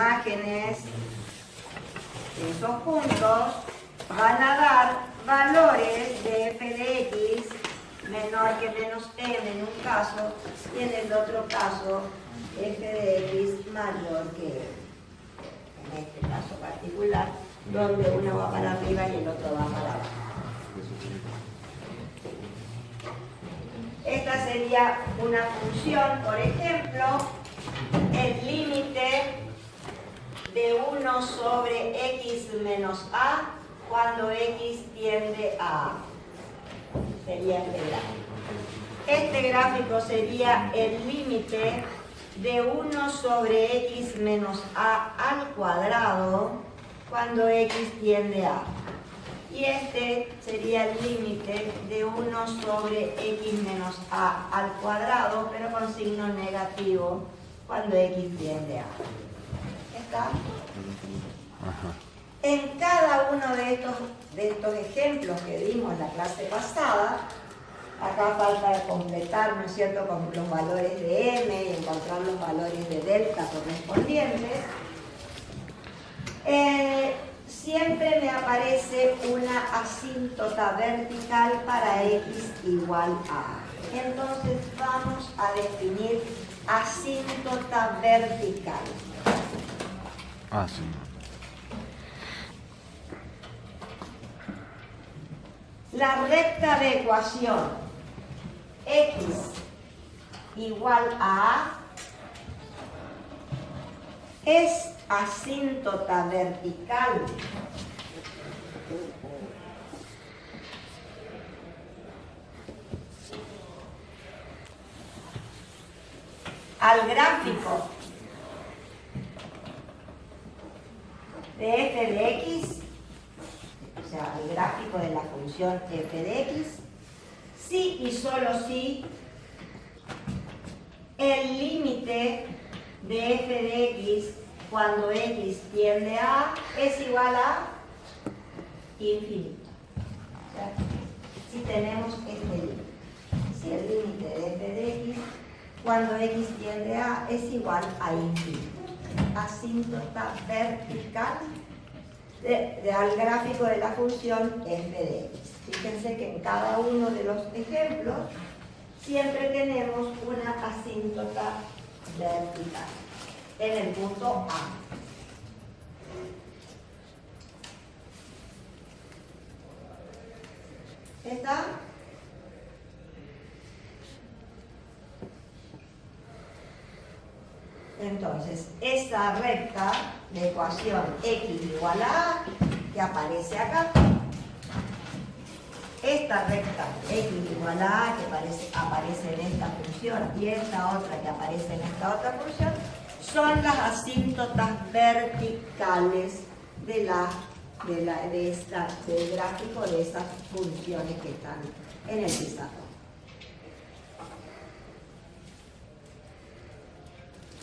imágenes de esos puntos van a dar valores de f de x menor que menos m en un caso y en el otro caso f de x mayor que m. En este caso particular, donde uno va para arriba y el otro va para abajo. Esta sería una función, por ejemplo, el límite de 1 sobre x menos a cuando x tiende a a. Sería este gráfico. Este gráfico sería el límite de 1 sobre x menos a al cuadrado cuando x tiende a. Y este sería el límite de 1 sobre x menos a al cuadrado, pero con signo negativo cuando x tiende a. ¿Está? En cada uno de estos ejemplos que dimos la clase pasada, acá falta completar, ¿no es cierto?, con los valores de m y encontrar los valores de delta correspondientes. Siempre me aparece una asíntota vertical para x igual a. Entonces vamos a definir asíntota vertical. Sí. La recta de ecuación x igual a A es asíntota vertical al gráfico de f de x, o sea, el gráfico de la función f de x, si y solo si el límite de f de x cuando x tiende a es igual a infinito. O sea, si tenemos este límite, si el límite de f de x cuando x tiende a es igual a infinito. Asíntota vertical al gráfico de la función f de x. Fíjense que en cada uno de los ejemplos siempre tenemos una asíntota vertical en el punto A. ¿Está? Entonces, esta recta de ecuación x igual a A, que aparece acá, esta recta x igual a A, que aparece en esta función, y esta otra que aparece en esta otra función, son las asíntotas verticales del gráfico de esas funciones que están en el pizarrón.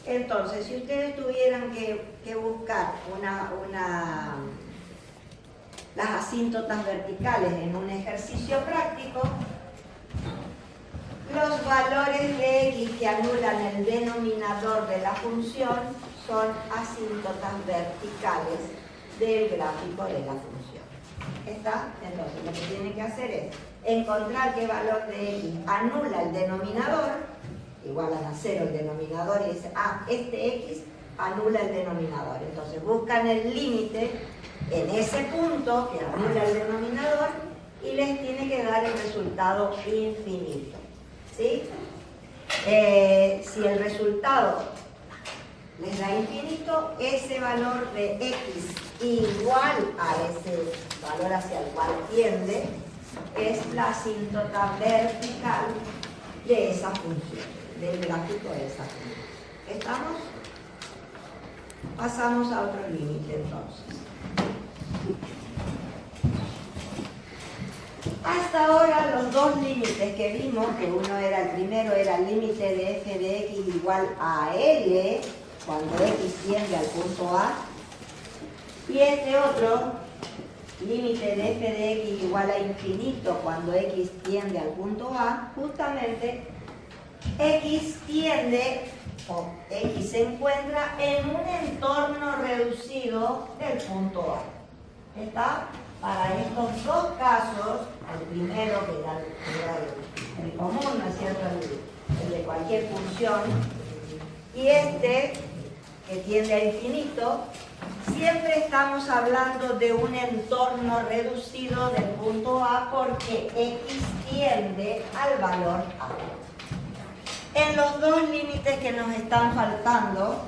Entonces, si ustedes tuvieran que buscar las asíntotas verticales en un ejercicio práctico, los valores de x que anulan el denominador de la función son asíntotas verticales del gráfico de la función. ¿Está? Entonces, lo que tienen que hacer es encontrar qué valor de x anula el denominador. Igualan a 0 el denominador y dice, este x anula el denominador. Entonces buscan el límite en ese punto que anula el denominador y les tiene que dar el resultado infinito. ¿Sí? Si el resultado les da infinito, ese valor de x igual a ese valor hacia el cual tiende es la asíntota vertical de esa función, del gráfico de esa función. ¿Estamos? Pasamos a otro límite entonces. Hasta ahora los dos límites que vimos, que el primero era el límite de f de x igual a L, cuando x tiende al punto A, y este otro, límite de f de x igual a infinito cuando x tiende al punto A, justamente x tiende, o x X se encuentra en un entorno reducido del punto A. ¿Está? Para estos dos casos, el primero que era el común, ¿no es cierto? El de cualquier función, y este que tiende a infinito, siempre estamos hablando de un entorno reducido del punto A porque X tiende al valor A. En los dos límites que nos están faltando,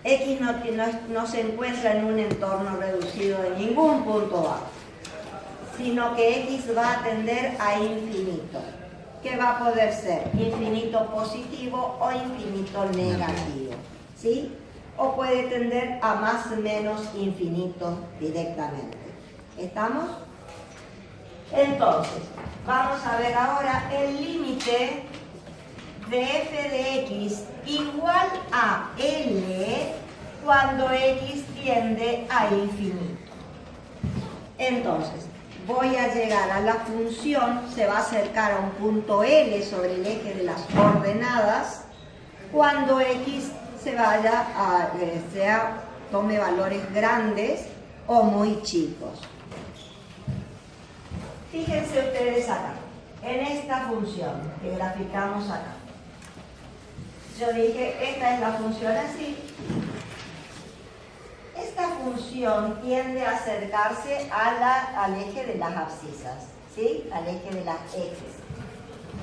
X no se encuentra en un entorno reducido de ningún punto A, sino que X va a tender a infinito, que va a poder ser infinito positivo o infinito negativo, ¿sí? O puede tender a más o menos infinito directamente. ¿Estamos? Entonces, vamos a ver ahora el límite de f de x igual a L cuando x tiende a infinito. Entonces, voy a llegar a la función, se va a acercar a un punto L sobre el eje de las coordenadas cuando x se vaya a, tome valores grandes o muy chicos. Fíjense ustedes acá, en esta función que graficamos acá. Yo dije, esta es la función así. Esta función tiende a acercarse al eje de las abscisas, ¿sí? Al eje de las X.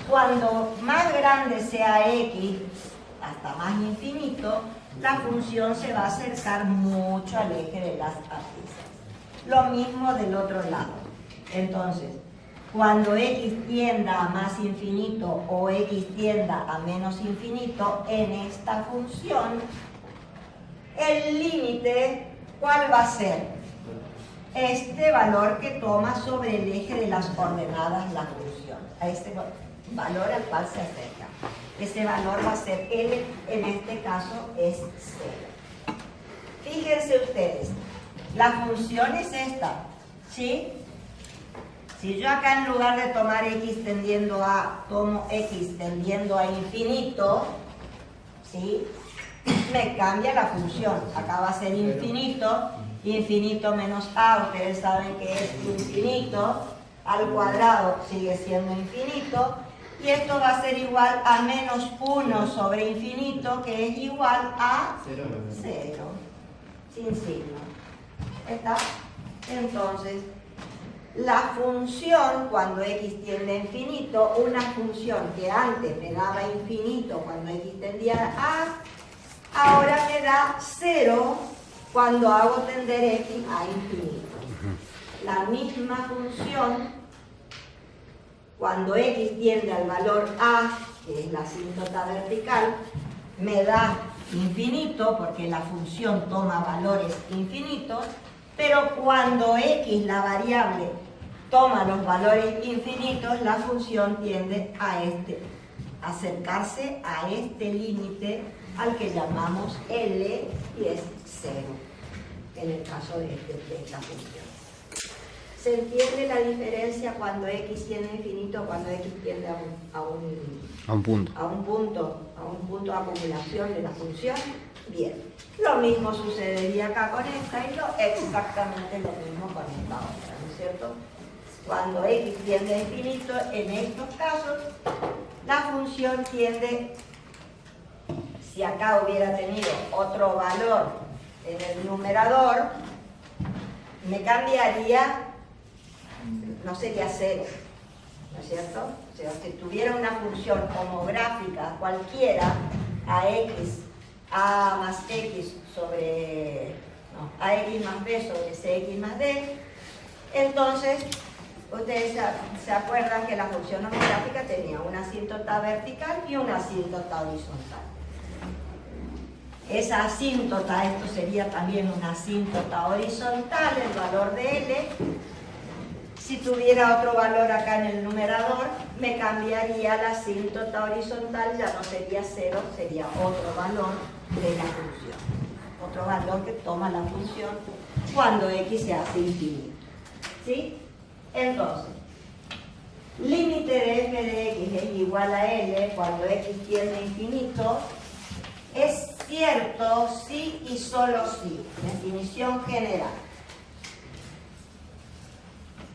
Cuando más grande sea X, hasta más infinito, la función se va a acercar mucho al eje de las abscisas. Lo mismo del otro lado. Entonces, cuando X tienda a más infinito o X tienda a menos infinito, en esta función, el límite, ¿cuál va a ser? Este valor que toma sobre el eje de las coordenadas la función. A este valor al cual se acerca. Ese valor va a ser L, en este caso es 0. Fíjense ustedes, la función es esta, ¿sí? Si yo acá en lugar de tomar x tendiendo a, tomo x tendiendo a infinito, ¿sí? Me cambia la función. Acá va a ser infinito, infinito menos a, ustedes saben que es infinito, al cuadrado sigue siendo infinito, y esto va a ser igual a menos 1 sobre infinito, que es igual a 0, sin signo. ¿Está? Entonces, la función cuando x tiende a infinito, una función que antes me daba infinito cuando x tendía a, ahora me da 0 cuando hago tender x a infinito. La misma función cuando x tiende al valor a, que es la asíntota vertical, me da infinito porque la función toma valores infinitos, pero cuando x, la variable, toma los valores infinitos, la función tiende a acercarse a este límite al que llamamos L y es 0 en el caso de esta función. ¿Se entiende la diferencia cuando x tiende a infinito o cuando x tiende a un punto de acumulación de la función? Bien. Lo mismo sucedería acá con esta y exactamente lo mismo con esta otra, ¿no es cierto? Cuando x tiende a infinito, en estos casos, la función tiende, si acá hubiera tenido otro valor en el numerador, me cambiaría, no sería 0, ¿no es cierto? O sea, si tuviera una función homográfica cualquiera, a x, a más x sobre, no, ax más b sobre cx más d, entonces, ustedes se acuerdan que la función homográfica tenía una asíntota vertical y una asíntota horizontal. Esa asíntota, esto sería también una asíntota horizontal, el valor de L. Si tuviera otro valor acá en el numerador, me cambiaría la asíntota horizontal, ya no sería 0, sería otro valor de la función. Otro valor que toma la función cuando x se hace infinito. ¿Sí? Entonces, límite de f de x es igual a L cuando x tiende a infinito, cierto si y solo si. Definición general.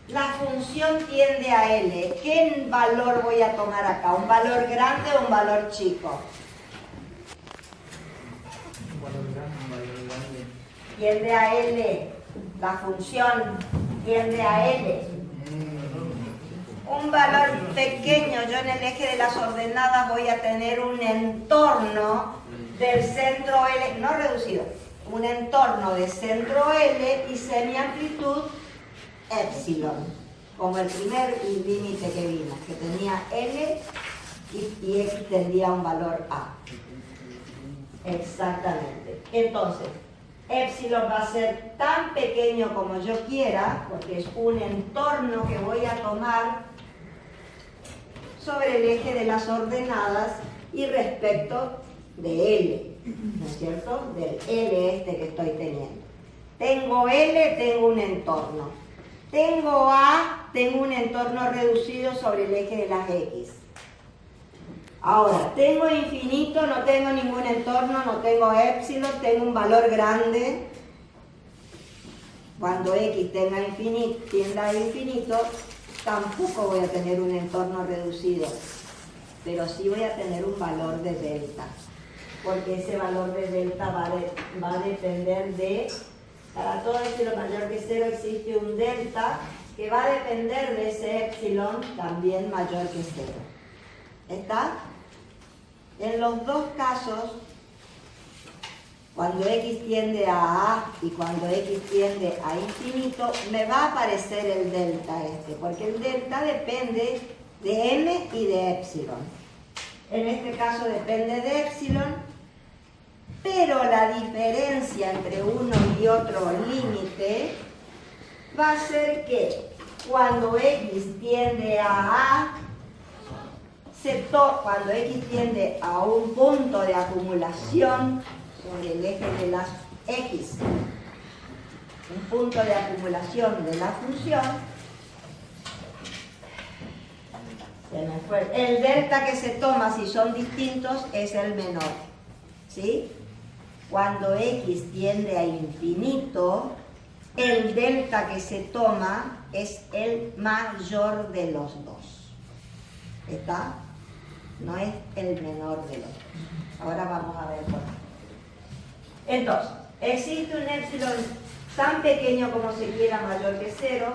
La función tiende a L. ¿Qué valor voy a tomar acá? ¿Un valor grande o un valor chico? Un valor grande. Tiende a L. La función tiende a L. Un valor pequeño. Yo en el eje de las ordenadas voy a tener un entorno del centro L, no reducido, un entorno de centro L y semiamplitud epsilon, como el primer límite que vimos, que tenía L y X tendría un valor A. Exactamente. Entonces, epsilon va a ser tan pequeño como yo quiera, porque es un entorno que voy a tomar sobre el eje de las ordenadas y respecto de L, ¿no es cierto? Del L este que estoy teniendo. Tengo L, tengo un entorno. Tengo A, tengo un entorno reducido sobre el eje de las X. Ahora, tengo infinito, no tengo ningún entorno, no tengo epsilon, tengo un valor grande. Cuando X tenga infinito, tienda a infinito, tampoco voy a tener un entorno reducido, pero sí voy a tener un valor de delta, porque ese valor de delta va a depender de, para todo epsilon mayor que 0 existe un delta que va a depender de ese epsilon también mayor que 0. ¿Está? En los dos casos, cuando X tiende a A y cuando X tiende a infinito, me va a aparecer el delta este, porque el delta depende de M y de epsilon. En este caso depende de epsilon, pero la diferencia entre uno y otro límite va a ser que cuando X tiende a A, cuando X tiende a un punto de acumulación sobre el eje de las X, un punto de acumulación de la función, el delta que se toma si son distintos es el menor, ¿sí? Cuando X tiende a infinito, el delta que se toma es el mayor de los dos. ¿Está? No es el menor de los dos. Ahora vamos a ver por qué. Entonces, existe un epsilon tan pequeño como se quiera mayor que 0,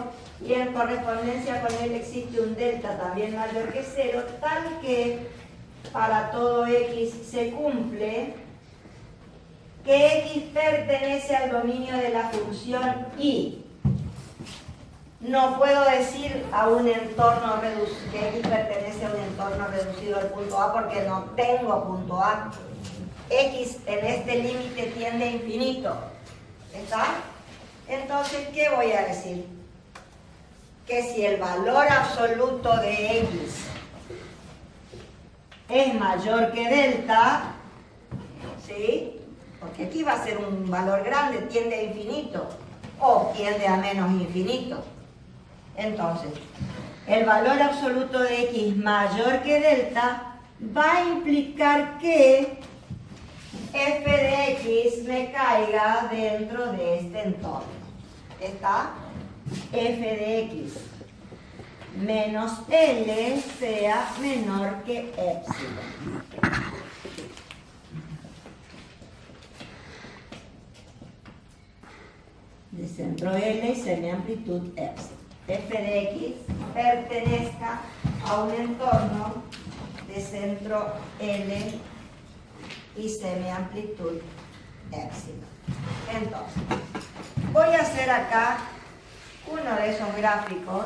y en correspondencia con él existe un delta también mayor que 0, tal que para todo X se cumple que X pertenece al dominio de la función Y. No puedo decir a un entorno reducido, que X pertenece a un entorno reducido al punto A porque no tengo punto A. X en este límite tiende a infinito. ¿Está? Entonces, ¿qué voy a decir? Que si el valor absoluto de X es mayor que delta, ¿sí? Porque aquí va a ser un valor grande, tiende a infinito, o tiende a menos infinito. Entonces, el valor absoluto de X mayor que delta va a implicar que f de X me caiga dentro de este entorno. ¿Está? F de X menos L sea menor que epsilon. De centro L y semiamplitud epsilon. F de X pertenezca a un entorno de centro L y semiamplitud epsilon. Entonces, voy a hacer acá uno de esos gráficos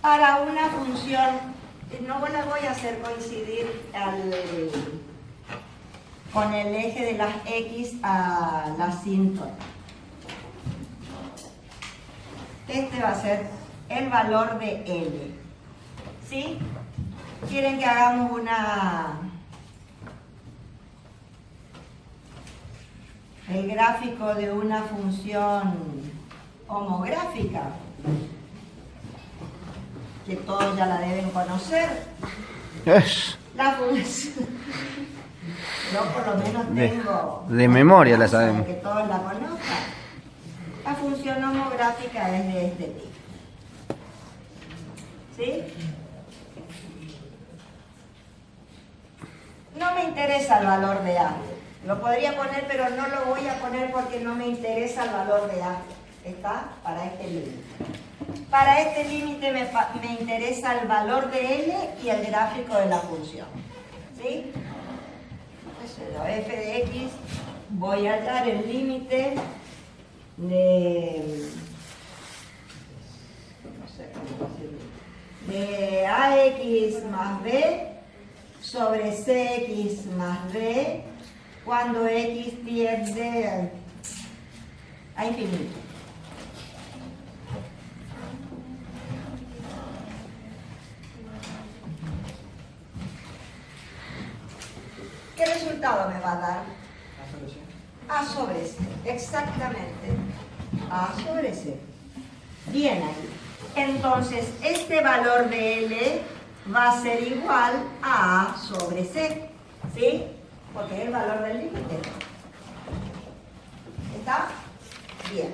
para una función. No la voy a hacer coincidir con el eje de las X a la asíntota. Este va a ser el valor de L. ¿Sí? ¿Quieren que hagamos el gráfico de una función homográfica? que todos ya la deben conocer. Es La función. Yo por lo menos tengo. de memoria la para sabemos. que todos la conozcan. La función homográfica es de este tipo. ¿Sí? No me interesa el valor de A. Lo podría poner, pero no lo voy a poner porque no me interesa el valor de A. ¿Está? Para este límite. Para este límite me interesa el valor de L y el gráfico de la función. ¿Sí? F de X, voy a hallar el límite de... no sé cómo decirlo. De AX más B sobre CX más B cuando X tiende a infinito. ¿Qué resultado me va a dar? A sobre C, exactamente. A sobre C. Bien ahí. Entonces, este valor de L va a ser igual a A sobre C. ¿Sí? Porque es el valor del límite. ¿Está? Bien.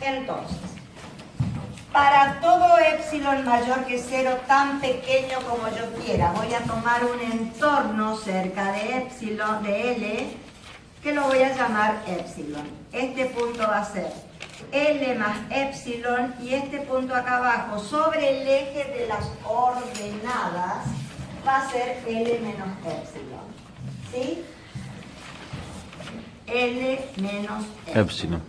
Entonces, para todo epsilon mayor que 0, tan pequeño como yo quiera, voy a tomar un entorno cerca de epsilon, de L, que lo voy a llamar epsilon. Este punto va a ser L más epsilon y este punto acá abajo, sobre el eje de las ordenadas, va a ser L menos epsilon. ¿Sí? L menos Epsilon.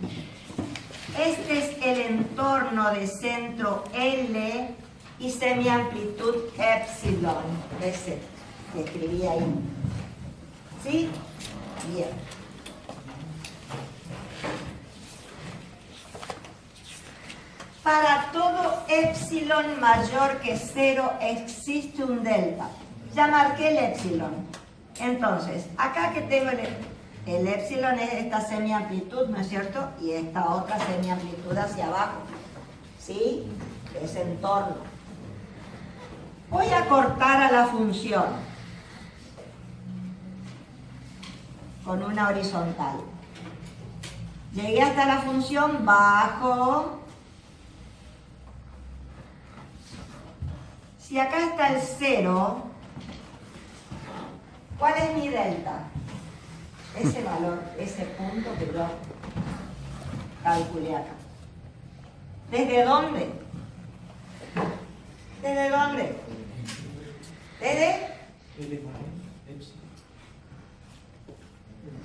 Este es el entorno de centro L y semiamplitud epsilon. Ese que escribí ahí. ¿Sí? Bien. Para todo epsilon mayor que 0 existe un delta. Ya marqué el epsilon. Entonces, acá que tengo el epsilon es esta semiamplitud, ¿no es cierto? Y esta otra semiamplitud hacia abajo. ¿Sí? Ese entorno. Voy a cortar a la función con una horizontal. Llegué hasta la función, bajo. Si acá está el 0, ¿cuál es mi delta? Ese valor, ese punto que yo calculé acá. ¿Desde dónde? ¿Desde dónde? ¿Desde?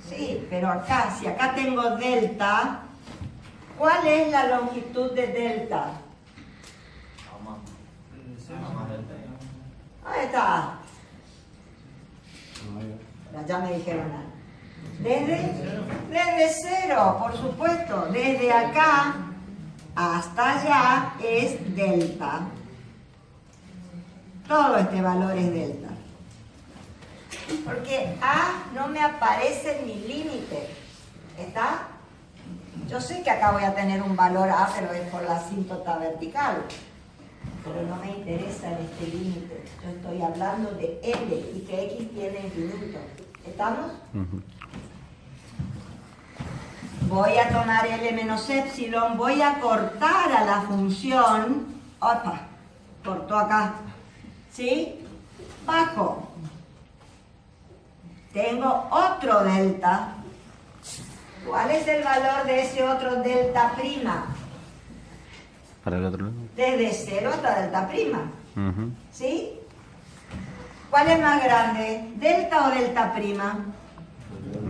Sí, pero acá, si acá tengo delta, ¿cuál es la longitud de delta? Ahí está. Ya me dijeron algo. Desde 0, por supuesto. Desde acá hasta allá es delta. Todo este valor es delta. Porque A no me aparece en mi límite. ¿Está? Yo sé que acá voy a tener un valor A, pero es por la asíntota vertical. Pero no me interesa en este límite. Yo estoy hablando de L y que X tiene infinito. ¿Estamos? Voy a tomar L menos epsilon, voy a cortar a la función. Opa, cortó acá. ¿Sí? Bajo. Tengo otro delta. ¿Cuál es el valor de ese otro delta prima? Para el otro lado. Desde 0 hasta delta prima. ¿Sí? ¿Cuál es más grande? ¿Delta o delta prima?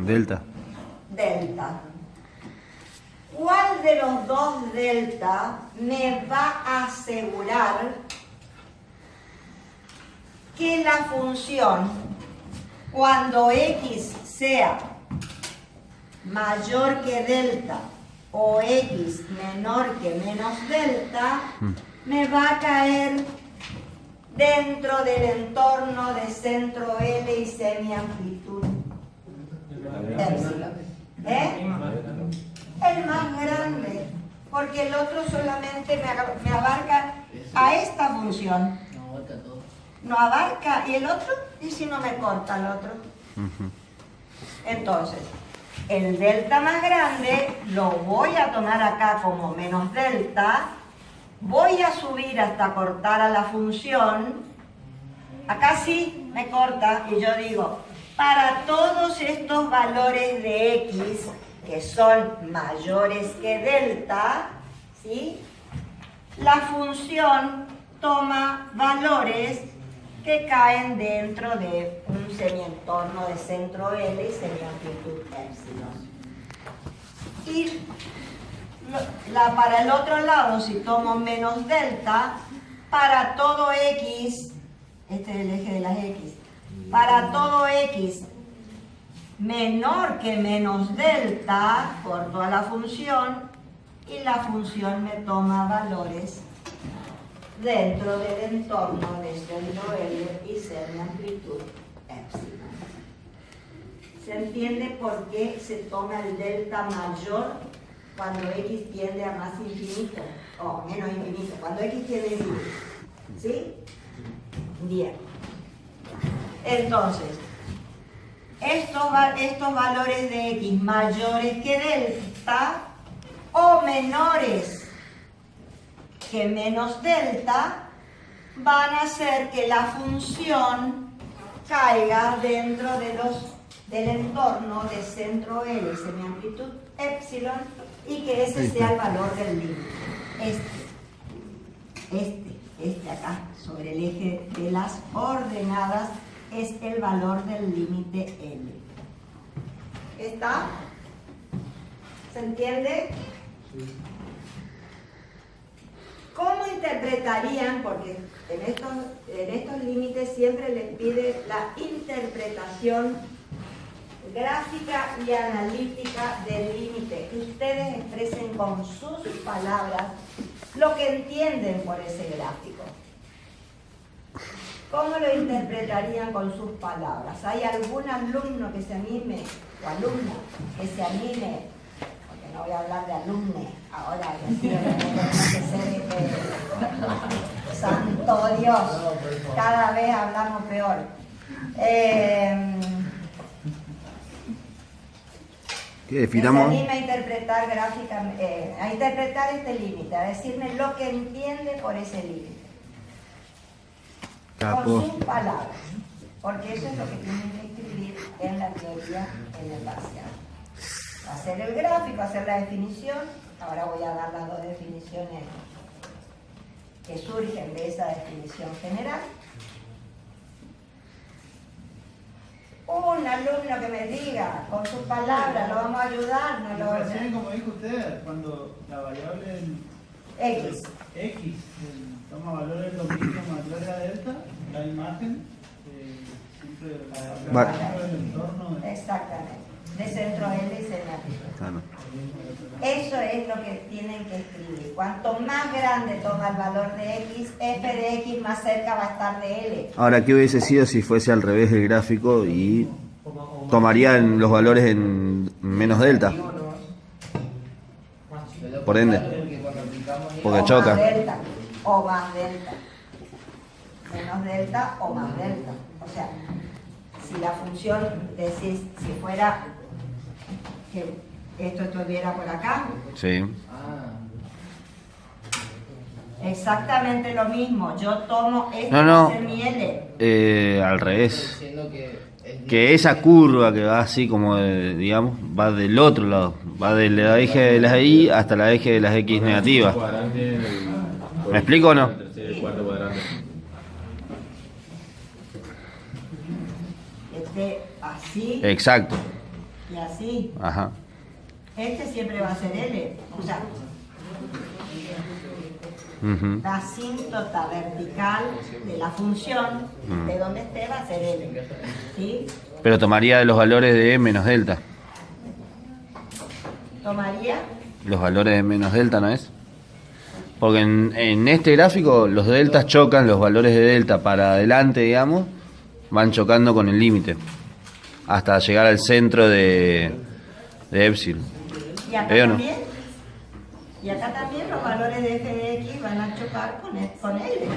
Delta. Delta. ¿Cuál de los dos delta me va a asegurar que la función, cuando x sea mayor que delta o x menor que menos delta, me va a caer dentro del entorno de centro L y semiamplitud epsilon? El más grande, porque el otro solamente me abarca a esta función. No, abarca todo. No abarca, ¿y el otro? ¿Y si no me corta el otro? Ujú. Entonces, el delta más grande lo voy a tomar acá como menos delta, voy a subir hasta cortar a la función, acá sí me corta y yo digo, para todos estos valores de x que son mayores que delta, ¿sí? La función toma valores que caen dentro de un semientorno de centro L y semiamplitud epsilon. Y para el otro lado, si tomo menos delta, para todo x, este es el eje de las x, para todo x menor que menos delta, corto a la función y la función me toma valores dentro del entorno de centro L y semiamplitud epsilon. ¿Se entiende por qué se toma el delta mayor cuando x tiende a más infinito o menos infinito? Cuando x tiende a infinito. ¿Sí? Bien. Entonces, estos valores de x mayores que delta o menores que menos delta van a hacer que la función caiga dentro del entorno de centro L y semiamplitud epsilon y que ese sea el valor del límite. Este acá, sobre el eje de las ordenadas, es el valor del límite L. ¿Está? ¿Se entiende? ¿Cómo interpretarían? Porque en estos límites siempre les pide la interpretación gráfica y analítica del límite. Que ustedes expresen con sus palabras lo que entienden por ese gráfico. ¿Cómo lo interpretarían con sus palabras? ¿Hay algún alumno que se anime, o alumna, que se anime? Porque no voy a hablar de alumne ahora, que santo Dios, cada vez hablamos peor. ¿Qué definamos? Que se anime a interpretar gráficamente, a interpretar este límite, a decirme lo que entiende por ese límite. Capo. Con sus palabras, porque eso es lo que tienen que escribir en la teoría en el parcial. Hacer el gráfico, hacer la definición. Ahora voy a dar las dos definiciones que surgen de esa definición general. Un alumno que me diga con sus palabras, lo vamos a ayudar, no lo Recién, como dijo usted, cuando la variable X. X toma valores logaritmos mayores a delta, la imagen siempre Va. dentro del entorno. Exactamente, de centro L y semiamplitud. Claro. Eso es lo que tienen que escribir. Cuanto más grande toma el valor de X, f de X más cerca va a estar de L. Ahora, ¿qué hubiese sido si fuese al revés del gráfico y tomarían los valores en menos delta? Por ende, porque O choca. más delta, o más delta. Menos delta o más delta. O sea, si la función, decís, si fuera que esto estuviera por acá, Sí. exactamente lo mismo. Yo tomo esto No, no. va a ser mi L. Al revés. Diciendo Que esa curva que va así como, digamos, va del otro lado. Va del eje de las Y hasta la eje de las X negativas. ¿Me explico o no? Así Exacto. y así. Ajá. Este siempre va a ser L. O sea, Ujú. la asíntota vertical de la función, de donde esté, va a ser L. ¿Sí? Pero tomaría los valores de menos delta. Tomaría. Los valores de menos delta, ¿no es? Porque en este gráfico los deltas chocan, los valores de delta para adelante, digamos, van chocando con el límite. Hasta llegar al centro de epsilon. ¿Y acá ¿O no? también? ¿Y Y acá también los valores de f de x van a chocar con L.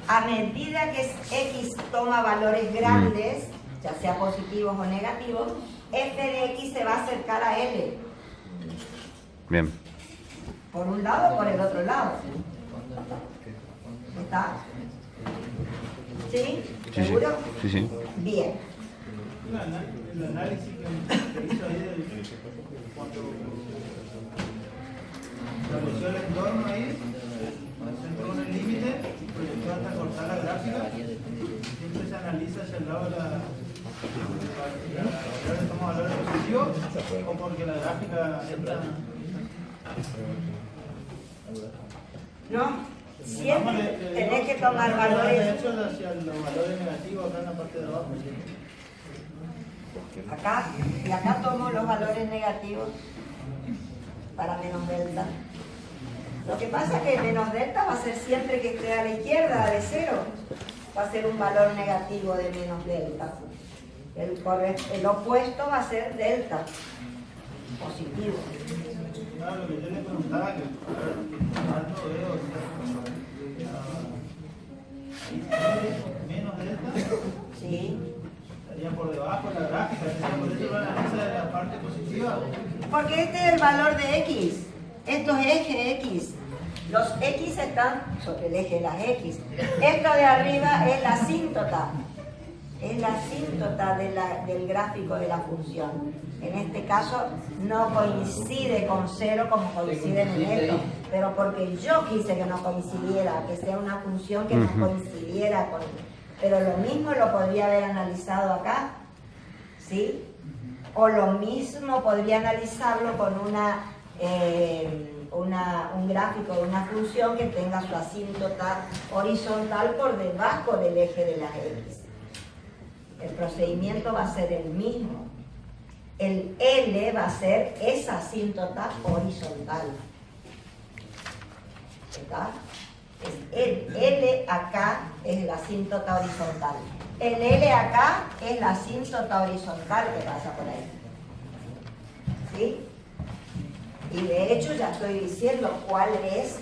A medida que x toma valores grandes, ya sea positivos o negativos, f de x se va a acercar a L. Bien. Por un lado o por el otro lado. ¿Está? ¿Sí? Sí, sí. ¿Seguro? Sí, sí. Bien. El análisis que hizo ahí cuando estableció el entorno ahí, centró en el límite y proyectó hasta cortar la gráfica, siempre se analiza hacia el lado de la toma valores positivos o porque la gráfica entra. ¿No? Siempre tenés que tomar valores. Hacia los valores negativos acá en la parte de abajo. Acá, y acá tomo los valores negativos para menos delta. Lo que pasa es que menos delta va a ser siempre que esté a la izquierda, de 0. Va a ser un valor negativo de menos delta. El opuesto va a ser delta, positivo. Claro, lo que yo le preguntaba, que alto veo menos delta. Sí. Estaría por debajo de la gráfica, por eso lo analiza de la parte positiva. Porque este es el valor de x. Esto es eje x. Los x están sobre el eje de las x. Esto de arriba es la asíntota. Es la asíntota del gráfico de la función. En este caso no coincide con 0 como coincide en esto, pero porque yo quise que no coincidiera, que sea una función que no coincidiera con... Pero lo mismo lo podría haber analizado acá, ¿sí? O lo mismo podría analizarlo con un gráfico de una función que tenga su asíntota horizontal por debajo del eje de las x. El procedimiento va a ser el mismo. El L va a ser esa asíntota horizontal. ¿Está? El L acá es la asíntota horizontal. El L acá es la asíntota horizontal que pasa por ahí. ¿Sí? Y de hecho ya estoy diciendo cuál es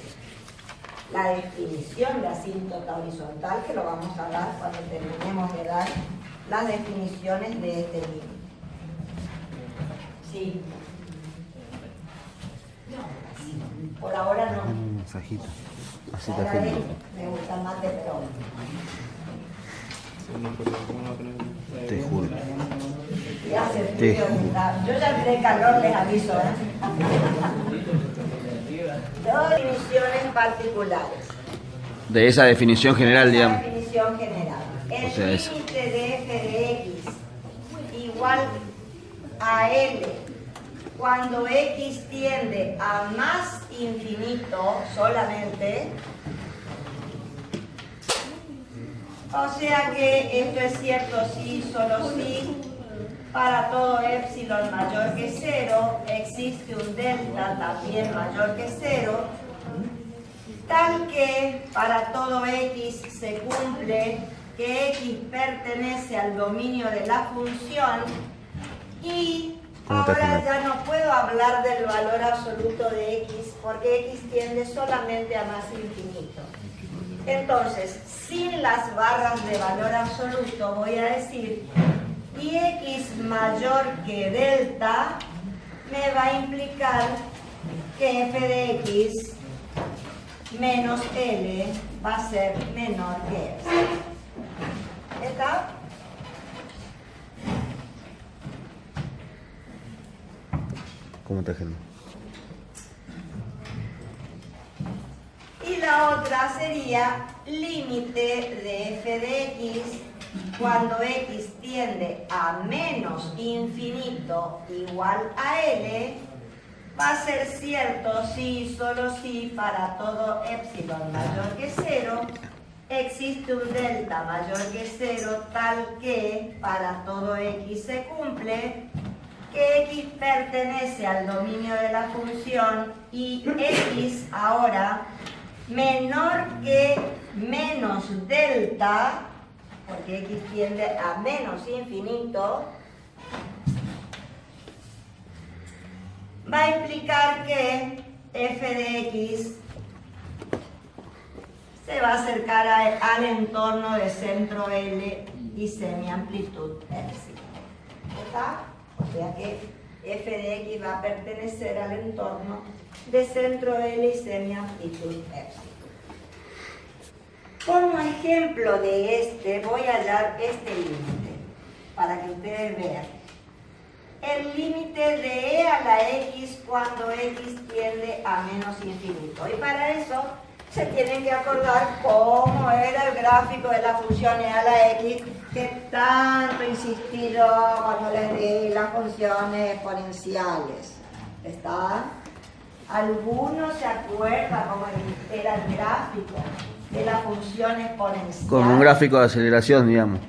la definición de asíntota horizontal, que lo vamos a dar cuando terminemos de dar las definiciones de este libro. Sí. Por ahora no. Un mensajito. Así te Ahora afecta. me gusta más de pero. Te juro. Ya hace frío, yo ya entré calor, les aviso, Dos definiciones particulares. De esa definición general, Esa digamos. definición general. El O sea, esa. límite de f de x igual a L cuando x tiende a más infinito solamente. O sea que esto es cierto si, solo si, para todo epsilon mayor que 0, existe un delta también mayor que 0, tal que para todo x se cumple que x pertenece al dominio de la función y ahora ya no puedo hablar del valor absoluto de x porque x tiende solamente a más infinito. Entonces, sin las barras de valor absoluto voy a decir y x mayor que delta me va a implicar que f de x menos L va a ser menor que epsilon. ¿Está? ¿Cómo te agenda? Y la otra sería límite de f de x cuando x tiende a menos infinito igual a L, va a ser cierto si, solo si, para todo epsilon mayor que 0, existe un delta mayor que 0 tal que para todo x se cumple que x pertenece al dominio de la función y x ahora menor que menos delta, porque x tiende a menos infinito, va a implicar que f de x se va a acercar al entorno de centro L y semiamplitud epsilon. ¿Está? O sea que f de x va a pertenecer al entorno de centro L y semiamplitud epsilon. Como ejemplo de este, voy a hallar este límite para que ustedes vean. El límite de e a la x cuando x tiende a menos infinito. Y para eso se tienen que acordar cómo era el gráfico de la función e a la x que tanto he insistido cuando les di las funciones exponenciales. ¿Está? ¿Alguno se acuerda cómo era el gráfico de la función exponencial? Como un gráfico de aceleración, digamos,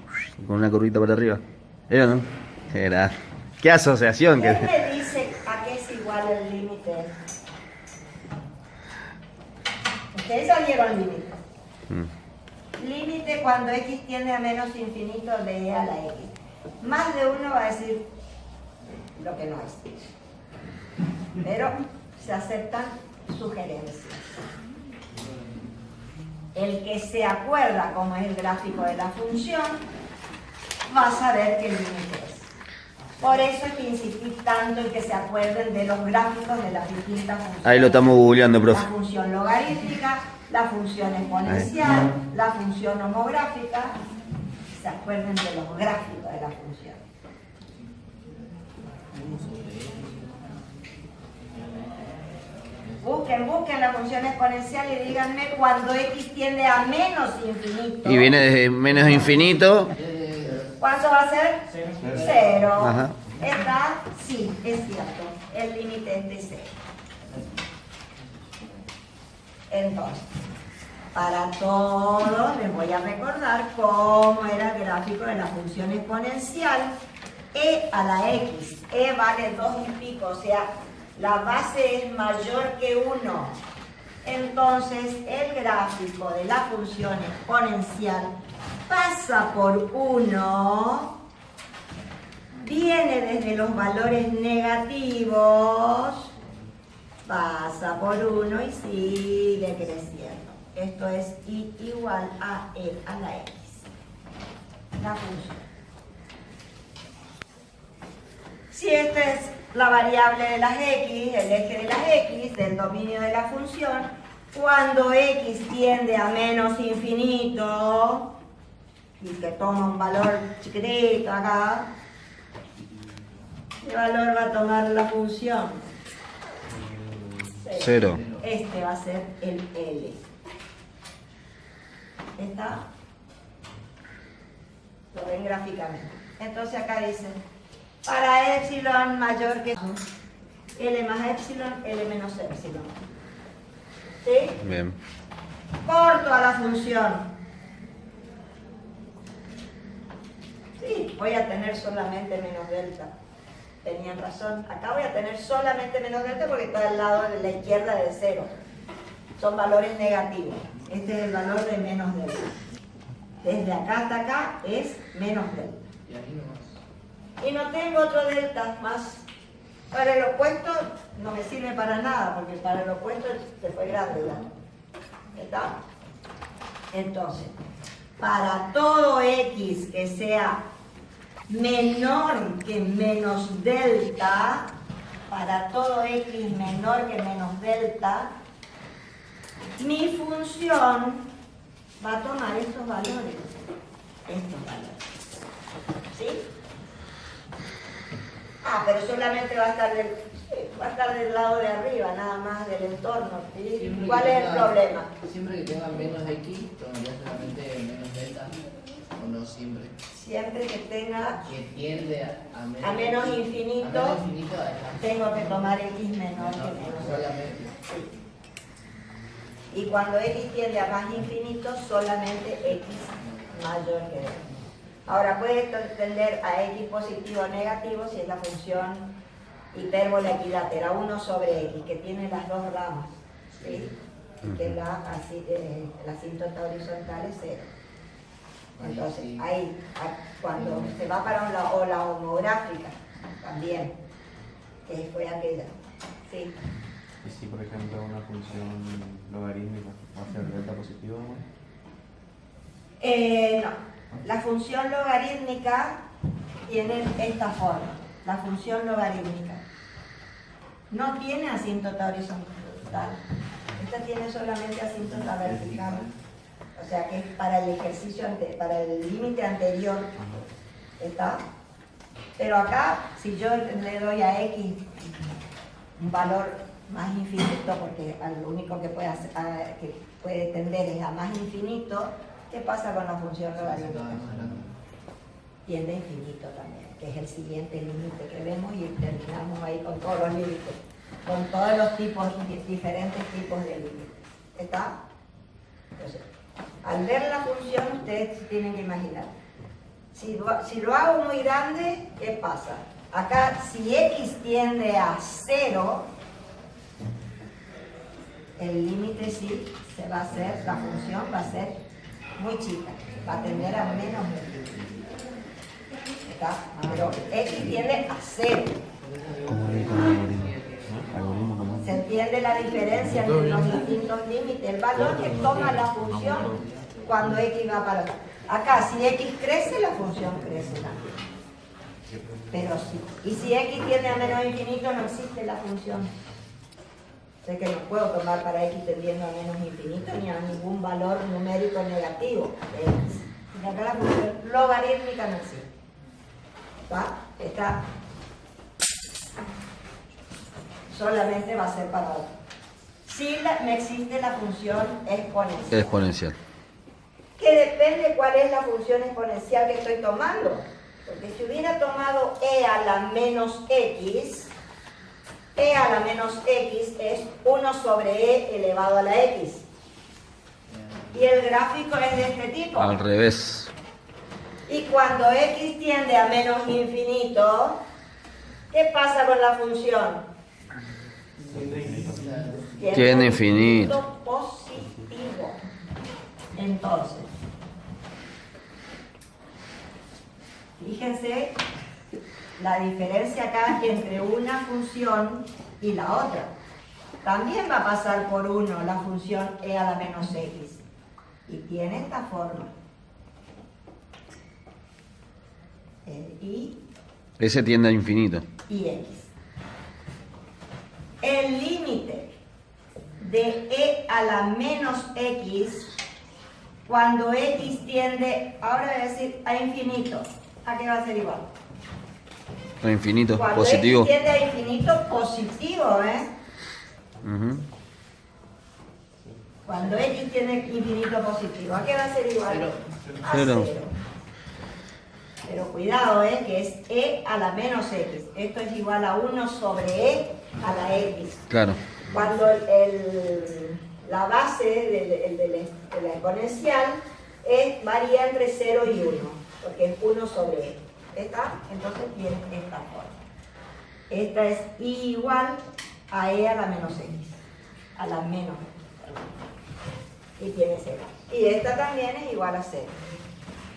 con una curvita para arriba. ¿Era, no? Era. ¿Qué asociación? ¿Quién me dice a qué es igual el límite? Ustedes ya vieron límite. Límite cuando x tiende a menos infinito de e a la x. Más de uno va a decir lo que no es. Pero se aceptan sugerencias. El que se acuerda cómo es el gráfico de la función va a saber qué límite es. Por eso es que insistí tanto en que se acuerden de los gráficos de las distintas funciones. Ahí lo estamos googleando, profe. La función logarítmica, la función exponencial, la función homográfica. Se acuerden de los gráficos de la función. Busquen la función exponencial y díganme cuando x tiende a menos infinito. Y viene desde menos infinito. ¿Cuánto va a ser? Cero. Ajá. ¿Está? Sí, es cierto. El límite es de cero. Entonces, para todos les voy a recordar cómo era el gráfico de la función exponencial e a la x. E vale 2 y pico, o sea, la base es mayor que 1. Entonces, el gráfico de la función exponencial pasa por 1, viene desde los valores negativos, pasa por 1 y sigue creciendo. Esto es i igual a e a la x, la función. Si esta es la variable de las x, el eje de las x, del dominio de la función, cuando x tiende a menos infinito, y que toma un valor chiquitito acá, ¿qué valor va a tomar la función? Cero. Este va a ser el L. ¿Está? Lo ven gráficamente. Entonces acá dice, para epsilon mayor que L más epsilon, L menos epsilon. ¿Sí? Bien. Corto a la función. Sí, voy a tener solamente menos delta. Tenían razón. Acá voy a tener solamente menos delta porque está al lado de la izquierda de 0. Son valores negativos. Este es el valor de menos delta. Desde acá hasta acá es menos delta. Y no tengo otro delta más. Para el opuesto no me sirve para nada porque para el opuesto se fue grande ya. ¿Está? Entonces, para todo x que sea menor que menos delta, para todo x menor que menos delta, mi función va a tomar estos valores. ¿Sí? Ah, pero solamente va a estar del lado de arriba, nada más del entorno. ¿Sí? ¿Cuál es el problema? Siempre que tenga menos x, tomaría solamente menos delta, o no siempre. Siempre que tenga Que tiende a menos infinito, a menos infinito, tengo que tomar x menor que menos. solamente. Sí. Y cuando x tiende a más infinito, solamente x mayor que delta. Ahora puede tender a x positivo o negativo si es la función hipérbola equilátera 1 sobre x, que tiene las dos ramas, ¿sí? Y que la asíntota horizontal es 0. Entonces, ahí, cuando se va para o la homográfica, también, que fue aquella. Sí. Y si, por ejemplo, una función logarítmica va a ser delta positivo, ¿no? No, la función logarítmica tiene esta forma, la función logarítmica. No tiene asíntota horizontal, esta tiene solamente asíntota vertical. O sea que es para el ejercicio, para el límite anterior, ¿está? Pero acá, si yo le doy a X un valor más infinito, porque lo único que puede tender es a más infinito, ¿qué pasa con la función logarítmica? Tiende a infinito también, que es el siguiente límite que vemos y terminamos ahí con todos los límites, con todos los diferentes tipos de límites. ¿Está? Entonces, al ver la función, ustedes tienen que imaginar. Si lo hago muy grande, ¿qué pasa? Acá, si X tiende a 0, el límite sí se va a hacer, la función va a ser muy chica, va a tender a menos de X. ¿Está? Pero X tiende a 0. ¿Se entiende la diferencia entre los distintos límites? El valor que toma la función cuando X va para acá. Acá, si X crece, la función crece también. Pero sí. Y si X tiende a menos infinito, no existe la función. O sea que no puedo tomar para X tendiendo a menos infinito ni a ningún valor numérico negativo de X. Y acá la función logarítmica no existe. ¿Va? Está. Solamente va a ser para otro. Sí me existe la función exponencial. Exponencial. Que depende cuál es la función exponencial que estoy tomando. Porque si hubiera tomado e a la menos x, e a la menos x es 1 sobre e elevado a la x. Y el gráfico es de este tipo. Al revés. Y cuando x tiende a menos infinito, ¿qué pasa con la función? Tiene infinito. Positivo. Entonces, fíjense la diferencia acá entre una función y la otra. También va a pasar por 1 la función e a la menos x. Y tiene esta forma. Y Ese tiende a infinito. y x. El límite de e a la menos x, cuando x tiende, ahora voy a decir a infinito, ¿a qué va a ser igual? A infinito, Cuando positivo. x tiende a infinito, positivo, ¿eh? Ujú. Cuando x tiende a infinito positivo, ¿a qué va a ser igual? Cero. A Cero. 0. Pero cuidado, que es e a la menos x. Esto es igual a 1 sobre e a la x. Claro. Cuando la base de la exponencial varía entre 0 y 1, porque es 1 sobre e. ¿Está? Entonces tiene esta forma. Esta es igual a e a la menos x. A la menos. Y tiene 0. Y esta también es igual a 0.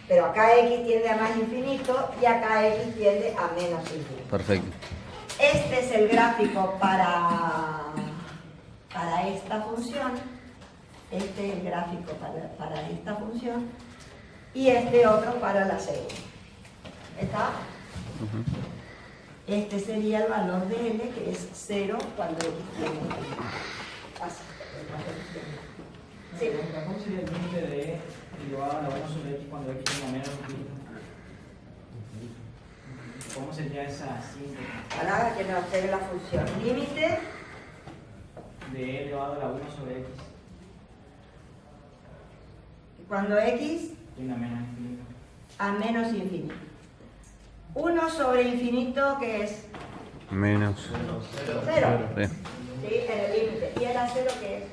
Pero acá x tiende a más infinito y acá x tiende a menos infinito. Perfecto. Este es el gráfico para esta función. Este es el gráfico para esta función. Y este otro para la segunda. ¿Está? Ujú. Este sería el valor de L, que es 0 cuando x tiende a infinito. Así. Sí. ¿Cómo sería el límite de e elevado a la 1 sobre x cuando x tenga menos infinito? ¿Cómo sería esa síntesis Ahora que nos observe la función. Límite de e elevado a la 1 sobre x cuando x tiene menos infinito? a menos infinito. 1 sobre infinito, ¿qué es? Menos. 0. Sí. Sí, en el límite. ¿Y el a 0 qué es?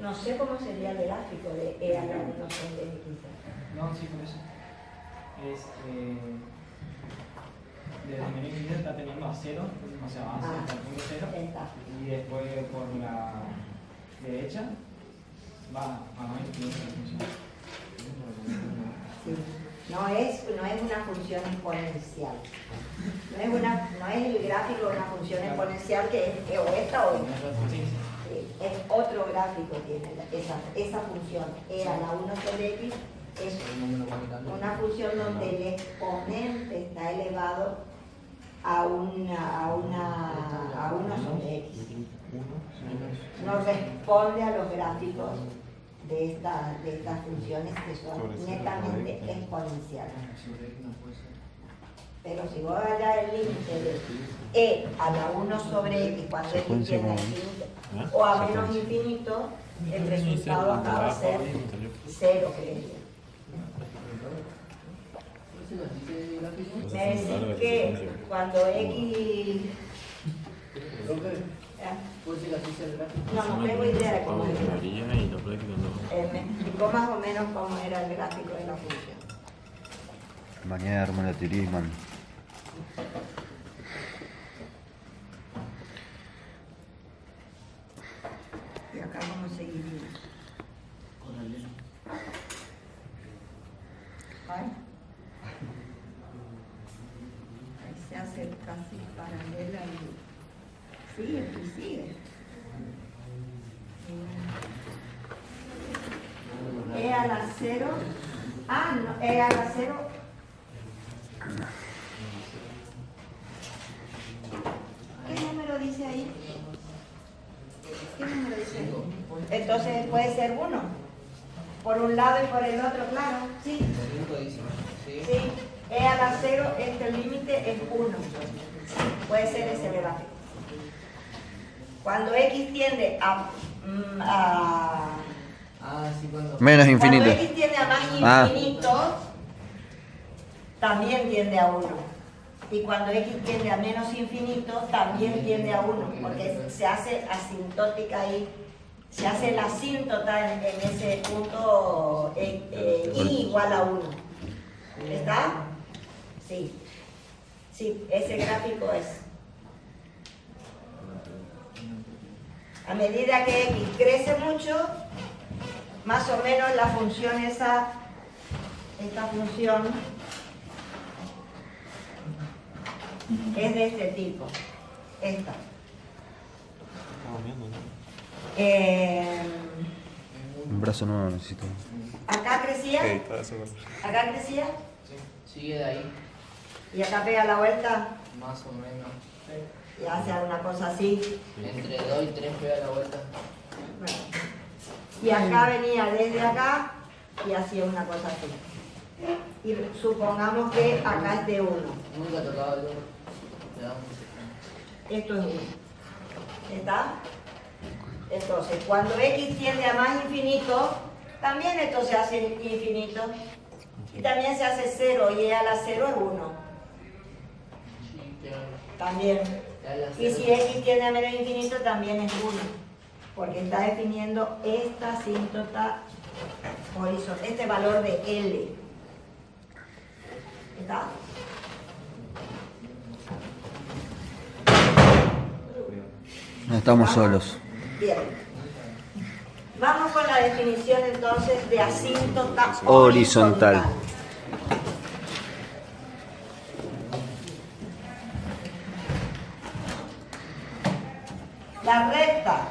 No sé cómo sería el gráfico de e a la 1 sobre x. No, sí, por eso. Es desde el menos infinito está teniendo a 0, o sea, avanza hasta el punto 0. Está. Y después por la derecha va a más influencia la función. Sí. No es una función exponencial. No es el gráfico de una función exponencial que es o esta o esta. Sí. Sí, es otro gráfico tiene esa función. E a la 1 sobre x es una función donde el exponente está elevado a 1 sobre x. No responde a los gráficos de estas funciones que son netamente exponenciales. Pero si vos hallas el límite de e a la 1 sobre x cuando x tiende a infinito o a menos infinito, el resultado acá va a ser 0, creería. Me decís que cuando x... ¿Puede ser así el gráfico? No tengo idea de cómo es. Y la práctica no. Me explicó más o menos cómo era el gráfico de la función. Mañana armo la teoría y mando. ¿Y acá cómo seguiría? ¿Ay? Ahí se hace casi paralela y sigue y sigue. E a la 0. No, E a la 0. ¿Qué número dice ahí? ¿Qué número dice ahí? Entonces puede ser 1. Por un lado y por el otro, claro. Sí. Sí. E a la 0, el límite es 1. Puede ser ese gráfico. Cuando x tiende a Menos infinito. Cuando x tiende a más infinito, también tiende a 1. Y cuando x tiende a menos infinito, también tiende a 1. Porque se hace asintótica ahí. Se hace la asíntota en ese punto y igual a 1. ¿Está? Sí. Sí, ese gráfico es. A medida que x crece mucho, más o menos la función esta función es de este tipo. Esta. Un brazo nuevo necesito. Acá crecía. Acá crecía. Sigue de ahí, Y acá pega la vuelta. más o menos. Y hace alguna cosa así. Entre 2 y 3 pega la vuelta. Bueno. Y acá venía desde acá y hacía una cosa así. Y supongamos que acá es de 1. Nunca he tocado el 1. Esto es 1. ¿Está? Entonces, cuando x tiende a más infinito, también esto se hace infinito. Y también se hace 0 y e a la 0 es 1. También. Y si x tiende a menos infinito, también es 1. Porque está definiendo esta asíntota horizontal, este valor de L. ¿Está? No estamos solos. Bien. Vamos con la definición entonces de asíntota Horizontal. La recta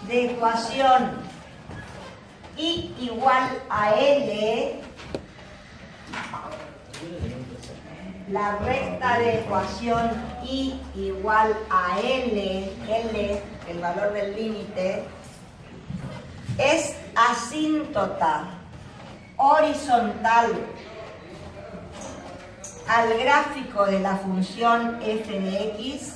de ecuación I igual a L, la recta de ecuación I igual a L, el valor del límite, es asíntota horizontal al gráfico de la función f de x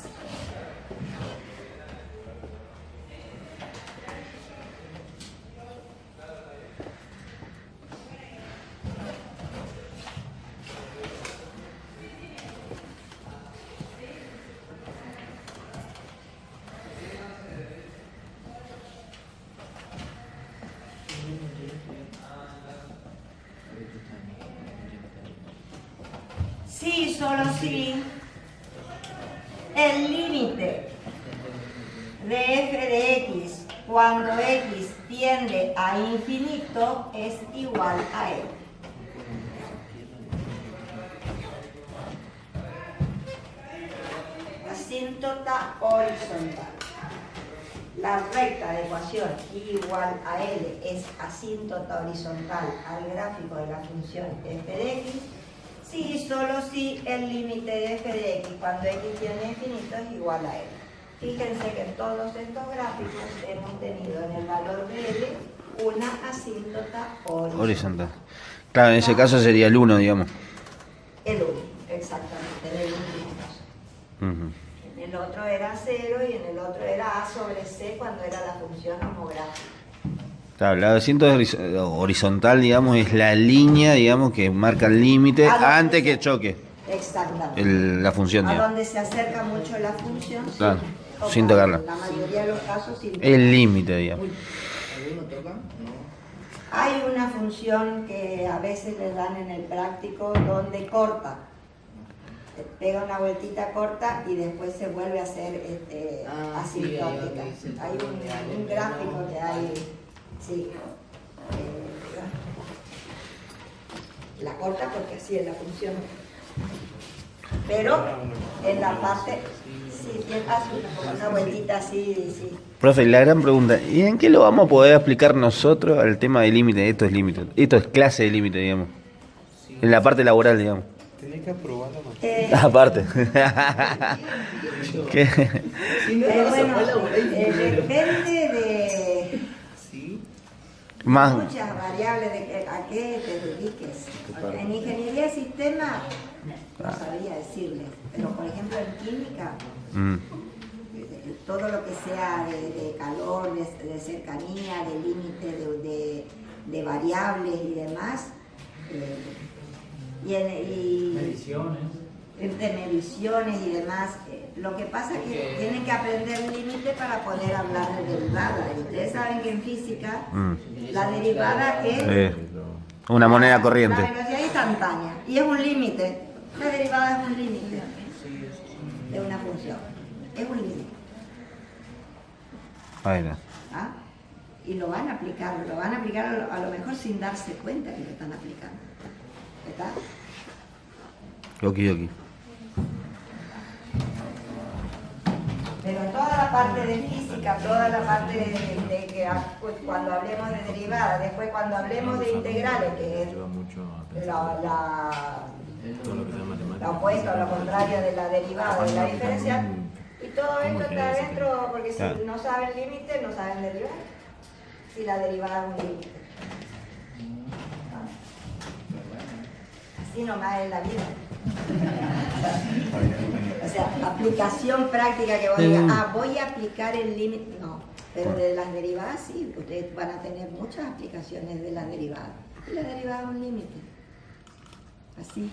solo si el límite de f de x cuando x tiende a infinito es igual a L. Asíntota horizontal. La recta de ecuación igual a L es asíntota horizontal al gráfico de la función f de x si y solo si el límite de f de x cuando x tiende a infinito es igual a L. Fíjense que en todos estos gráficos hemos tenido en el valor de L una asíntota horizontal. Claro, en ese caso sería el 1, digamos. El 1, exactamente, en el último caso. Ujú. En el otro era 0 y en el otro era a sobre c cuando era la función homográfica. Claro, la asíntota horizontal, digamos, es la línea, digamos, que marca el límite antes que choque Exactamente. la función, A digamos. donde se acerca mucho la función, Claro, toca, sin tocarla. en la mayoría de los casos sin El límite, digamos. ¿Alguno toca? No. Hay una función que a veces le dan en el práctico donde corta. Pega una vueltita corta y después se vuelve a hacer asintótica. Sí, Hay un gráfico que hay, sí. La corta porque así es la función. Pero en la parte, sí, hace una vueltita así, sí. Profe, la gran pregunta, ¿y en qué lo vamos a poder explicar nosotros al tema de límite? Esto es límite, esto es clase de límite, digamos. En la parte laboral, digamos. Tenés que aprobarla más. Aparte. ¿Qué? Depende de Sí. Más. muchas variables de a qué te dediques. En ingeniería de sistema no sabría decirles, pero por ejemplo en química, Mm. todo lo que sea de calor, de cercanía, de límite, de variables y demás, Mediciones. de mediciones y demás. Lo que pasa es que tienen que aprender el límite para poder hablar de derivada. Y ustedes saben que en física la derivada es Una moneda corriente. la velocidad instantánea y es un límite. La derivada es un límite de una función. Es un límite. Ahí está. ¿Ah? Y lo van a aplicar a lo mejor sin darse cuenta que lo están aplicando. ¿Verdad? Oki. Pero toda la parte de física, toda la parte de que cuando hablemos de derivadas, después cuando hablemos de integrales, que es la opuesta o lo contrario de la derivada, de la diferencial, y todo esto está adentro, porque si no saben límite, no saben derivar. Si la derivada es un límite. Así nomás es la vida. O sea, aplicación práctica que vos digas, voy a aplicar el límite. No, pero de las derivadas sí, ustedes van a tener muchas aplicaciones de las derivadas. Y la derivada es un límite. Así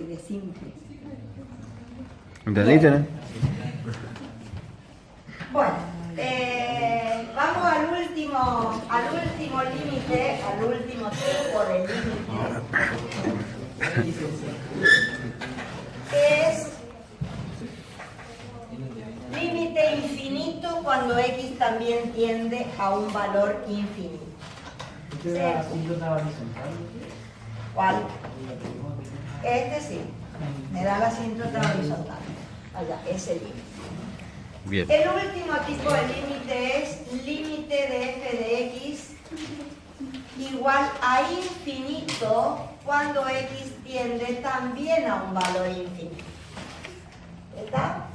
de simple. ¿Entendiste, no? Bueno, vamos al último límite, al último tipo de límite, que es límite infinito cuando x también tiende a un valor infinito. ¿Este de la asíntota horizontal? ¿Cuál? Este sí, me da la asíntota horizontal. Allá, ese límite. Bien. El último tipo de límite es límite de f de x igual a infinito cuando x tiende también a un valor infinito. ¿Está?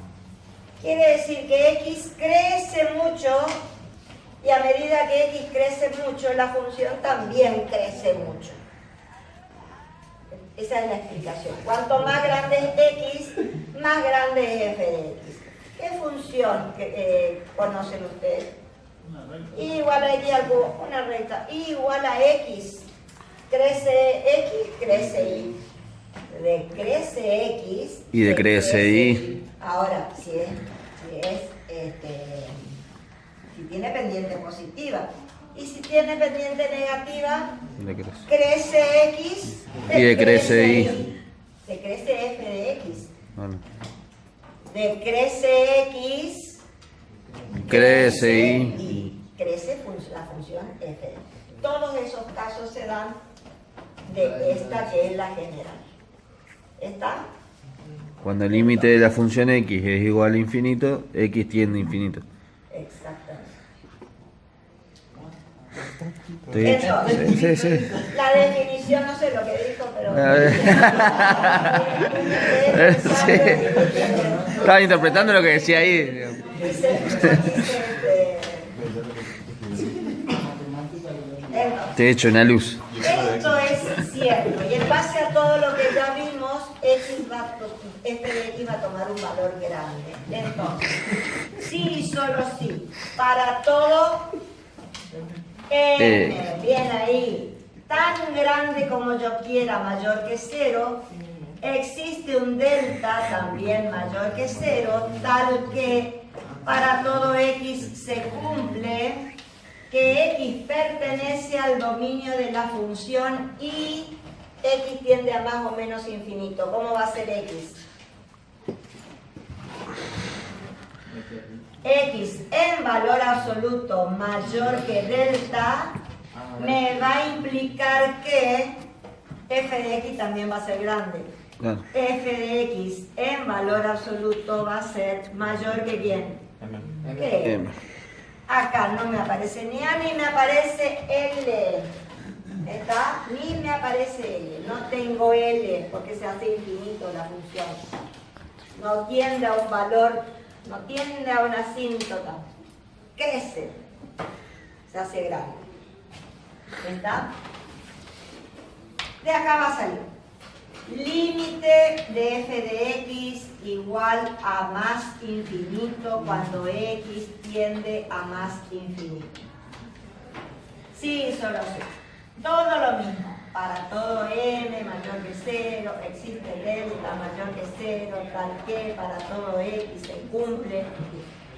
Quiere decir que x crece mucho y a medida que x crece mucho, la función también crece mucho. Esa es la explicación. Cuanto más grande es x, más grande es f de x. ¿Qué función conocen ustedes? Y igual a x al cubo, una recta. Y igual a x. Crece x, crece y. Decrece x. Y decrece y. Ahora, si tiene pendiente positiva. Y si tiene pendiente negativa, crece x. Y decrece y. Decrece f de x. Bueno. Decrece x, crece y... crece la función f. Todos esos casos se dan de esta que es la general. ¿Está? Cuando el límite de la función x es igual a infinito, x tiende a infinito. Exactamente. ¿Estoy hecho? Entonces, Sí, sí. la definición no sé lo que dijo, pero... A ver. Sí. Estaba interpretando lo que decía ahí. Te he hecho una luz. Esto es cierto, y en base a todo lo que ya vimos, f de x va a tomar un valor grande. Entonces, sí y solo sí, para todo n, bien ahí, tan grande como yo quiera, mayor que 0, existe un delta también mayor que 0, tal que para todo x se cumple que x pertenece al dominio de la función y x tiende a más o menos infinito. ¿Cómo va a ser x? X en valor absoluto mayor que delta me va a implicar que f de x también va a ser grande. Claro. F de x en valor absoluto va a ser mayor que ¿quién? ¿Qué? M. Acá no me aparece ni A ni me aparece L. ¿Está? Ni me aparece L. No tengo L porque se hace infinito la función. No tiende a un valor, no tiende a una asíntota. Crece. Se hace grande. ¿Está? De acá va a salir. Límite de f de x igual a más infinito cuando x tiende a más infinito. Sí, solo sí. Todo lo mismo. Para todo m mayor que 0, existe delta mayor que 0, tal que para todo x se cumple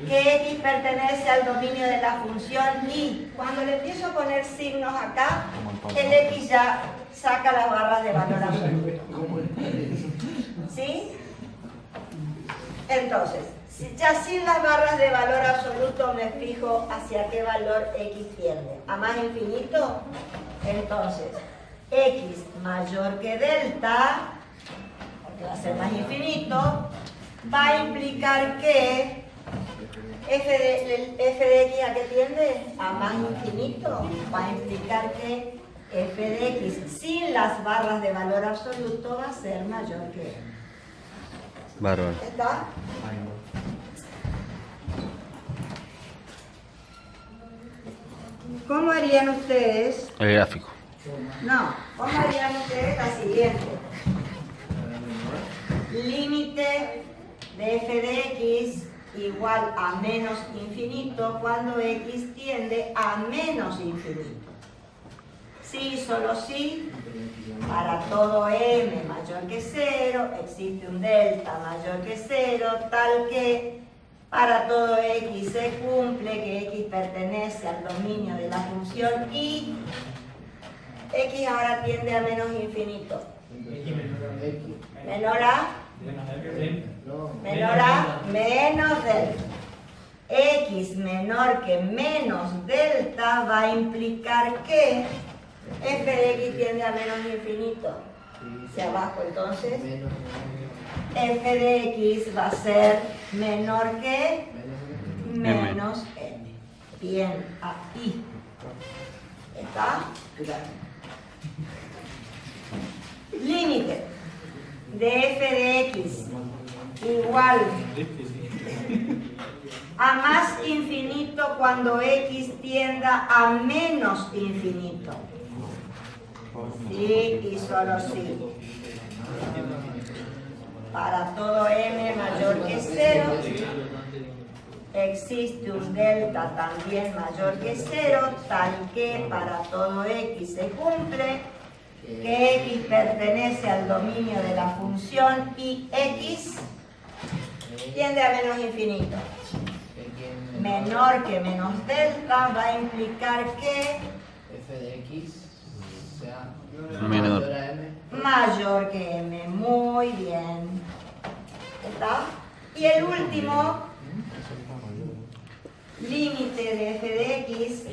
que x pertenece al dominio de la función y cuando le empiezo a poner signos acá, el x ya saca las barras de valor absoluto. ¿Sí? Entonces, ya sin las barras de valor absoluto me fijo hacia qué valor x tiende. ¿A más infinito? Entonces, x mayor que delta, porque va a ser más infinito, va a implicar que f de x ¿a qué tiende? A más infinito. Va a implicar que f de x sin las barras de valor absoluto va a ser mayor que m. Bárbaro. ¿Está? ¿Cómo harían ustedes? El gráfico. No, ¿cómo harían ustedes la siguiente? Límite de f de x igual a menos infinito cuando x tiende a menos infinito. Sí, solo sí, para todo m mayor que 0, existe un delta mayor que 0, tal que para todo x se cumple que x pertenece al dominio de la función y x ahora tiende a menos infinito. Menor a menos delta. X menor que menos delta va a implicar que f de x tiende a menos infinito. Hacia abajo entonces. F de x va a ser menor que menos m. Bien, ahí. ¿Está? Límite de f de x igual a más infinito cuando x tienda a menos infinito. Sí y solo sí. Para todo m mayor que 0, existe un delta también mayor que 0, tal que para todo x se cumple que x pertenece al dominio de la función y x tiende a menos infinito. Menor que menos delta va a implicar que f de x sea Menor. mayor a m. mayor que m. Muy bien. ¿Está? Y el último, límite de f de x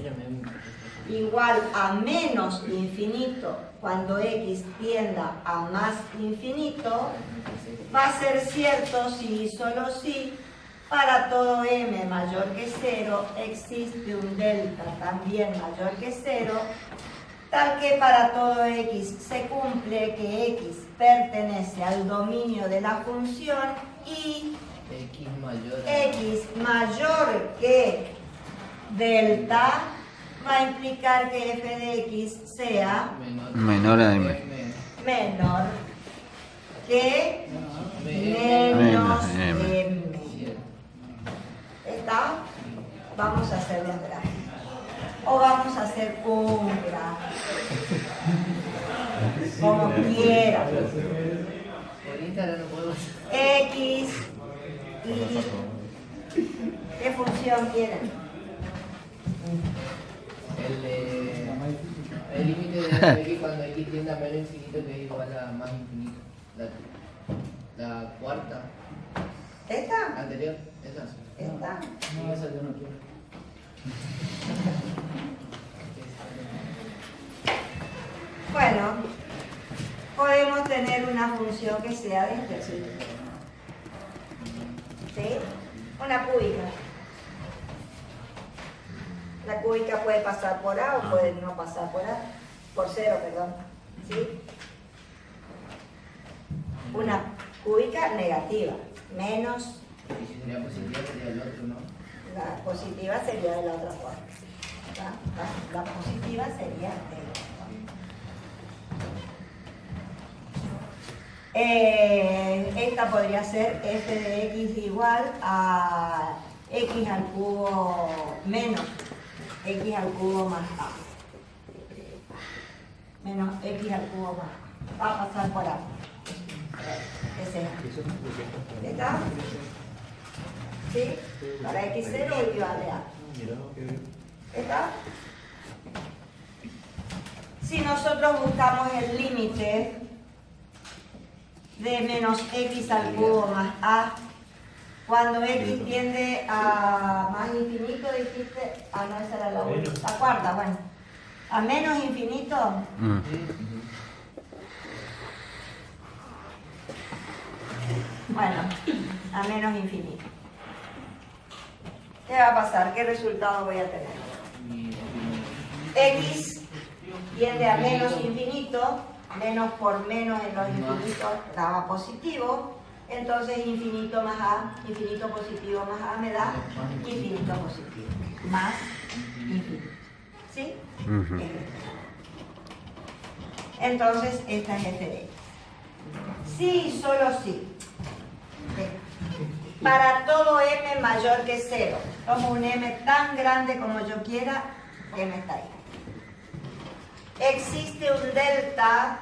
igual a menos infinito cuando x tienda a más infinito, va a ser cierto si y solo si para todo m mayor que 0 existe un delta también mayor que 0, tal que para todo x se cumple que x pertenece al dominio de la función y x mayor que delta va a implicar que f de x sea Menor a m. menor que Menos menos m. m. ¿Está? Vamos a hacer los gráficos. O vamos a hacer un gráfico. Como quieran. Por Instagram no podemos. X y... ¿Qué función quieren? El límite de f de x cuando x tiende a menos infinito que es igual a más infinito. La cuarta. ¿Esta? Anterior, esa. ¿Esta? No, esa yo no quiero. Bueno, podemos tener una función que sea de este tipo. ¿Sí? Una cúbica. La cúbica puede pasar por A o puede no pasar por A, por 0, perdón. ¿Sí? Una cúbica negativa, menos Y si sería positiva sería el otro, ¿no? la positiva sería de la otra forma. La positiva sería de la otra forma. Esta podría ser f de x igual a x al cubo menos x al cubo más a. Menos x al cubo más a. Va a pasar por a. Ese es. ¿Está? ¿Sí? Para x0 equivale a. ¿Está? Si nosotros buscamos el límite de menos x al cubo más a, cuando x tiende a más infinito, dijiste, no, esa era la cuarta, bueno, a menos infinito, bueno, a menos infinito. ¿Qué va a pasar? ¿Qué resultado voy a tener? X tiende a menos infinito, menos por menos en los infinitos daba positivo, entonces infinito más a, infinito positivo más a me da infinito positivo, más infinito. ¿Sí? Entonces esta es f de x. Sí, solo sí. Para todo m mayor que 0, tomo un m tan grande como yo quiera, m está ahí. Existe un delta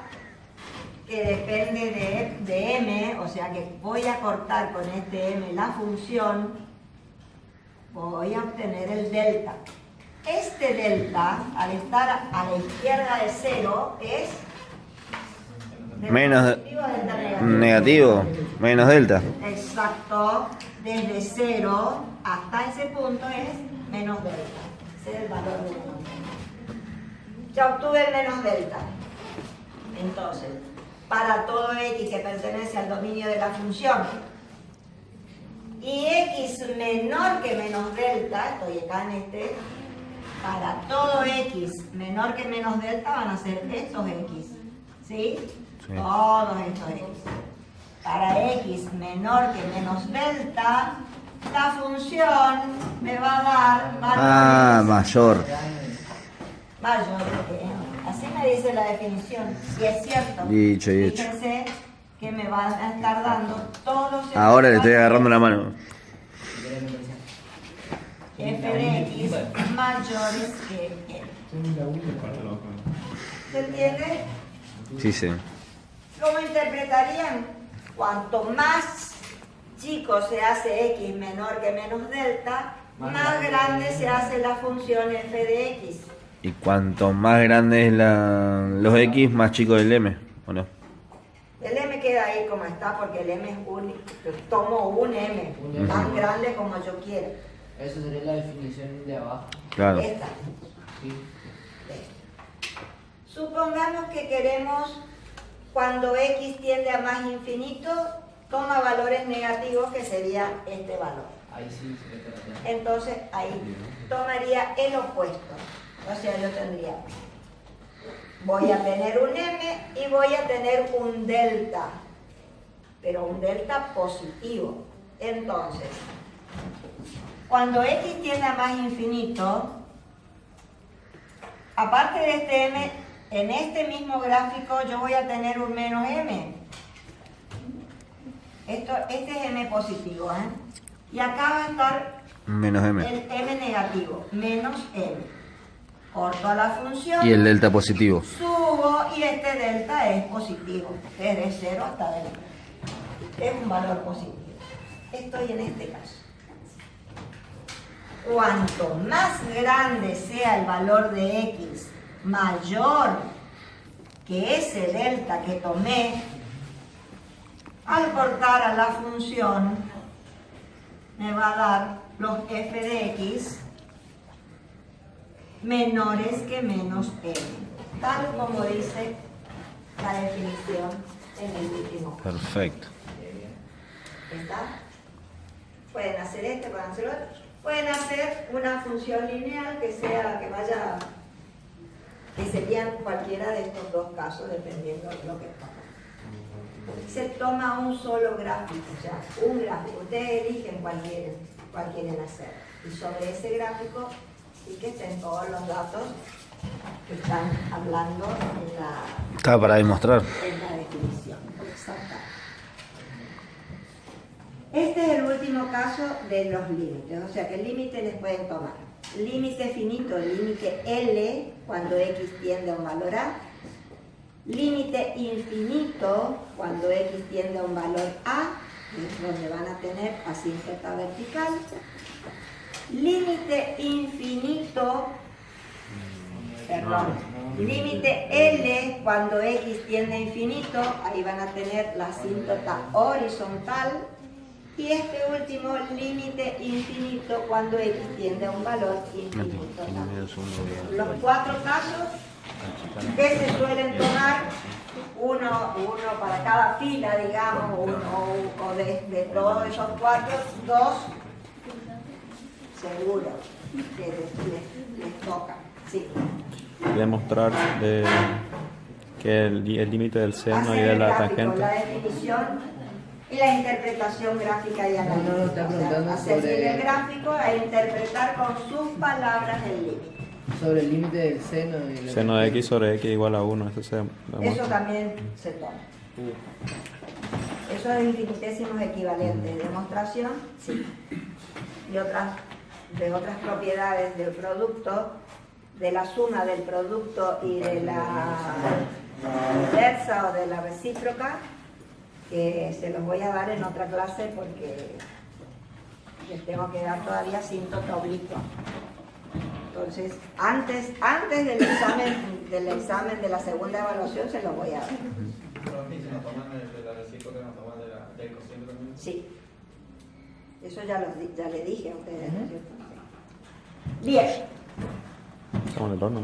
que depende de m, o sea que voy a cortar con este m la función, voy a obtener el delta. Este delta, al estar a la izquierda de 0, es Menos positivo o delta negativo. negativo, menos delta. Exacto, desde 0 hasta ese punto es menos delta. Ese es el valor de menos delta. Ya obtuve el menos delta. Entonces, para todo x que pertenece al dominio de la función y x menor que menos delta, estoy acá en este, para todo x menor que menos delta van a ser estos x. ¿Sí? Sí. Todos estos x. Para x menor que menos delta, la función me va a dar valores Mayor. mayores que m. Así me dice la definición. Y es cierto. Dicho y hecho. Fíjense que me van a estar dando todos los Ahora le estoy agarrando la mano. f de x mayores que m. ¿Se entiende? Sí, sí. ¿Cómo interpretarían? Cuanto más chico se hace x menor que menos delta, más grande se hace la función f de x. Y cuanto más grande es los x, más chico el m, ¿o no? El m queda ahí como está porque el m es único. Tomo un m tan grande como yo quiera. Esa sería la definición de abajo. Claro. Esta. Sí. Supongamos que queremos, cuando x tiende a más infinito, toma valores negativos, que sería este valor. Ahí sí se mete la llave. Entonces ahí tomaría el opuesto. O sea, yo tendría, voy a tener un m y voy a tener un delta, pero un delta positivo. Entonces, cuando x tiende a más infinito, aparte de este m, en este mismo gráfico yo voy a tener un menos m. Este es m positivo, ¿eh? Y acá va a estar Menos m. el m negativo, menos m. Corto la función. Y el delta positivo. Subo y este delta es positivo. Desde 0 hasta delta. Es un valor positivo. Estoy en este caso. Cuanto más grande sea el valor de x, mayor que ese delta que tomé, al cortar a la función, me va a dar los f de x menores que menos m, tal como dice la definición en el último. Perfecto. ¿Está? Pueden hacer este, pueden hacer otro. Pueden hacer una función lineal que sea, que vaya, que serían cualquiera de estos dos casos, dependiendo de lo que toma. Se toma un solo gráfico, o sea, un gráfico. Ustedes eligen cuál quieren hacer. Y sobre ese gráfico, sí que estén todos los datos que están hablando en Estaba para demostrar. la definición. Exacta. Este es el último caso de los límites, o sea que el límite les pueden tomar límite finito, límite L, cuando x tiende a un valor A, límite infinito, cuando x tiende a un valor A, es donde van a tener asíntota vertical, límite infinito, perdón, límite L, cuando x tiende a infinito, ahí van a tener la asíntota horizontal. Y este último, límite infinito, cuando x tiende a un valor infinito. Los cuatro casos que se suelen tomar, uno para cada fila, digamos, o de todos esos cuatro, dos, seguro, que les toca. Sí. Demostrar que el límite del seno y Hacer de el la gráfico, tangente. la definición y la interpretación gráfica y analítica. No, está preguntando hacer sobre- el gráfico e interpretar con sus palabras el límite. Sobre el límite del seno y la Seno de x sobre x igual a 1. Eso se Eso demuestra. también se toma. Eso es infinitésimos equivalentes. Demostración, sí. Y de otras propiedades del producto, de la suma del producto y de la inversa o de la recíproca, que se los voy a dar en otra clase porque les tengo que dar todavía asíntota oblicua. Entonces, antes del examen de la segunda evaluación se los voy a dar. Pero si nos toman de la recíproca, nos toman del cociente también. Sí. Eso ya le dije a ustedes, ¿no es cierto? Bien. Estamos en el horno.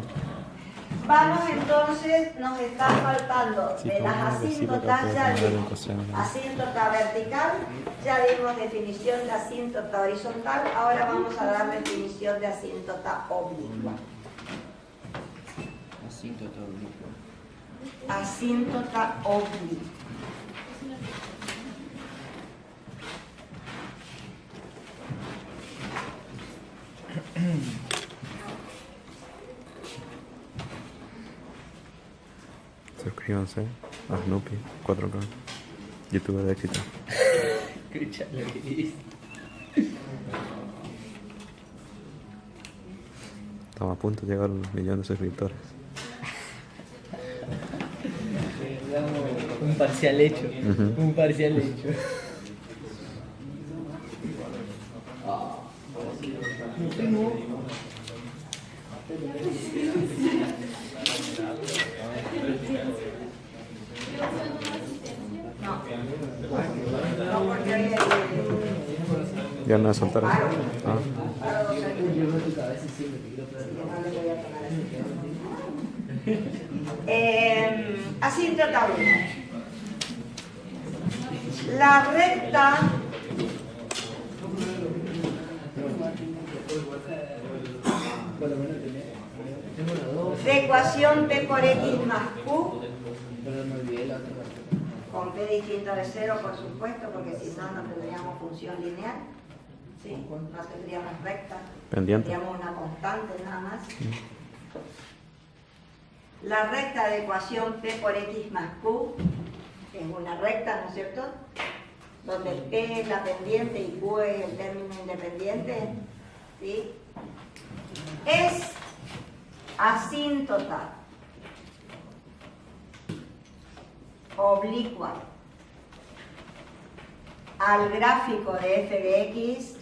Vamos entonces, nos está faltando Sí, de las como recíproca, asíntotas, ya puede tener dimos el coseno, ¿no? asíntota vertical, ya dimos definición de asíntota horizontal, ahora vamos a dar definición de asíntota oblicua. asíntota oblicua. Asíntota oblicua. Suscríbanse a Snoopy 4K. Youtuber de éxito. Escucha lo que dice. Estamos a punto de llegar a los millones de suscriptores. Un parcial hecho. Ujú. Un parcial hecho. No, porque Ya no voy a soltar eso. Ah. Asíntota 1. La recta de ecuación P por X más Q, Pero me olvidé la otra parte. con P distinto de 0, por supuesto, porque si no, no tendríamos función lineal. ¿Sí? No tendríamos recta. Pendiente. Tendríamos una constante nada más. La recta de ecuación P por X más Q es una recta, ¿no es cierto? Donde el P es la pendiente y Q es el término independiente. ¿Sí? Es asíntota oblicua al gráfico de f de x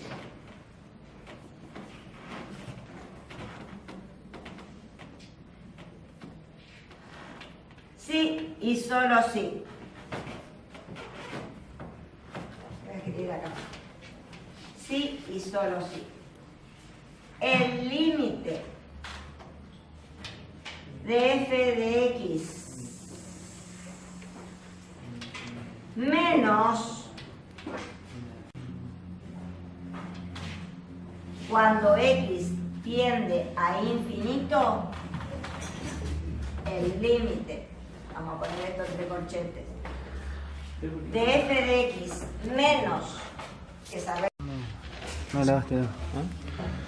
sí y solo sí. Voy a escribir acá. Sí y solo sí. El límite de f de x menos cuando x tiende a infinito, el límite, vamos a poner esto entre corchetes, de f de x menos, que sabemos, No la vas a tener.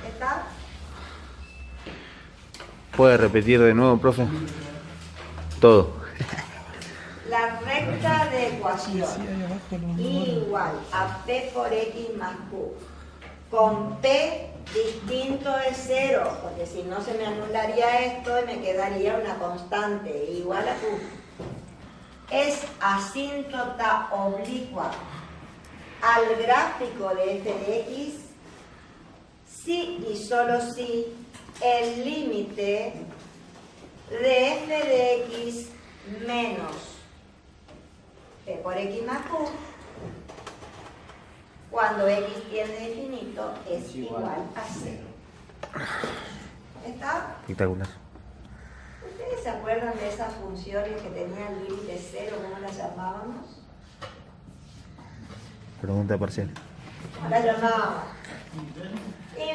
¿está? ¿Puede repetir de nuevo, profe? Todo. La recta de ecuación igual a P por X más Q con P distinto de 0, porque si no se me anularía esto y me quedaría una constante igual a Q. Es asíntota oblicua al gráfico de f de x si y solo si el límite de f de x menos P por X más Q, cuando X tiende a infinito, es igual a 0. ¿Está? Espectacular. ¿Ustedes se acuerdan de esas funciones que tenían límite 0? ¿Cómo las llamábamos? Pregunta parcial. ¿Cómo las llamábamos?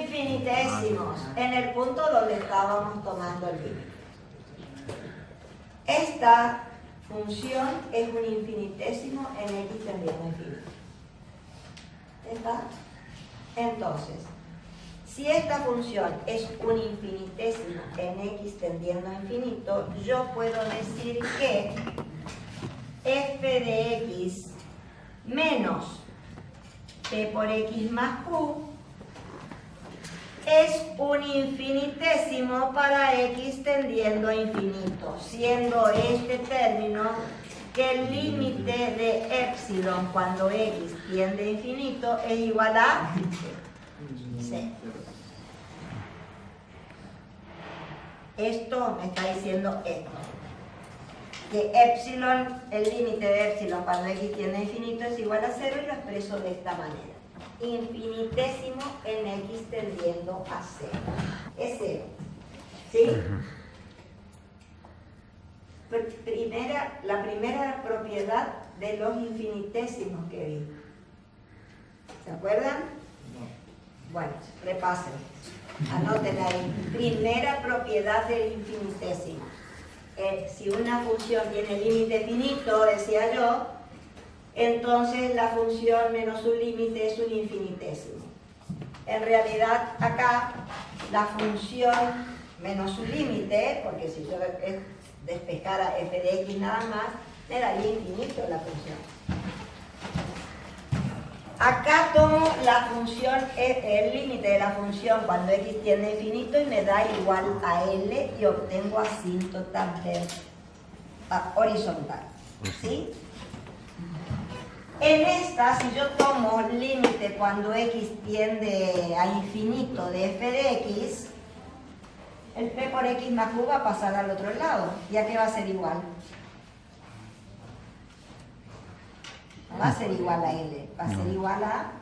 Infinitésimos, en el punto donde estábamos tomando el límite. Esta función es un infinitésimo en x tendiendo a infinito. ¿Está? Entonces, si esta función es un infinitésimo en x tendiendo a infinito, yo puedo decir que f de x menos p por x más q es un infinitésimo para x tendiendo a infinito, siendo este término que el límite de epsilon cuando x tiende a infinito es igual a 0. Esto me está diciendo esto, que epsilon, el límite de epsilon cuando x tiende a infinito es igual a 0 y lo expreso de esta manera. Infinitésimo en x tendiendo a 0. Es 0. ¿Sí? La primera propiedad de los infinitésimos que vi. ¿Se acuerdan? No. Bueno, repasen. Anoten ahí. Primera propiedad del infinitésimo. Si una función tiene límite finito, decía yo, entonces la función menos un límite es un infinitésimo. En realidad acá la función menos un límite, porque si yo despejara f de x nada más, me daría infinito la función. Acá tomo la función, el límite de la función cuando x tiende a infinito y me da igual a L y obtengo asíntota horizontal. ¿Sí? En esta, si yo tomo límite cuando x tiende a infinito de f de x, el p por x más q va a pasar al otro lado. ¿Ya que va a ser igual? No va a ser igual a L, va a ser igual a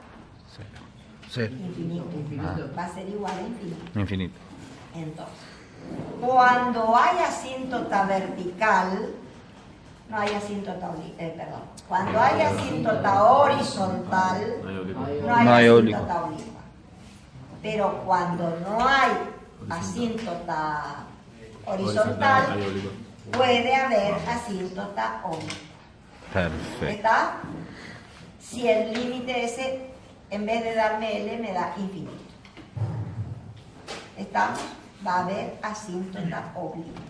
Cero. infinito. Va a ser igual a infinito. Infinito. Entonces, cuando hay asíntota vertical, no hay asíntota perdón. Cuando hay asíntota horizontal, no hay No hay asíntota oblicua. Pero cuando no hay asíntota horizontal, puede haber asíntota oblicua. Perfecto. ¿Está? Si el límite ese, en vez de darme L, me da infinito. ¿Está? Va a haber asíntota oblicua.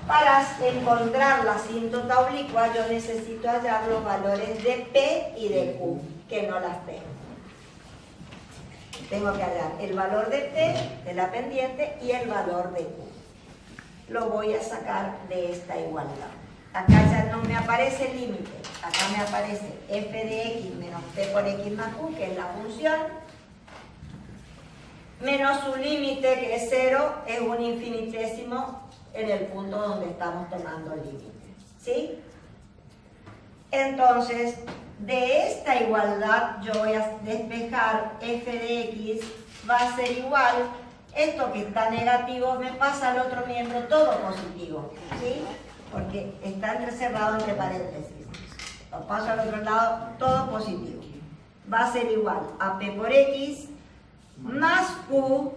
Para encontrar la asíntota oblicua, yo necesito hallar los valores de P y de Q, que no las tengo. Tengo que hallar el valor de P, de la pendiente, y el valor de Q. Lo voy a sacar de esta igualdad. Acá ya no me aparece el límite, acá me aparece f de x menos p por x más q, que es la función, menos su límite, que es 0, es un infinitésimo en el punto donde estamos tomando el límite. ¿Sí? Entonces, de esta igualdad yo voy a despejar f de x, va a ser igual, esto que está negativo me pasa al otro miembro todo positivo. ¿Sí? Porque está entrecerrado entre paréntesis. Lo paso al otro lado, todo positivo. Va a ser igual a p por x más q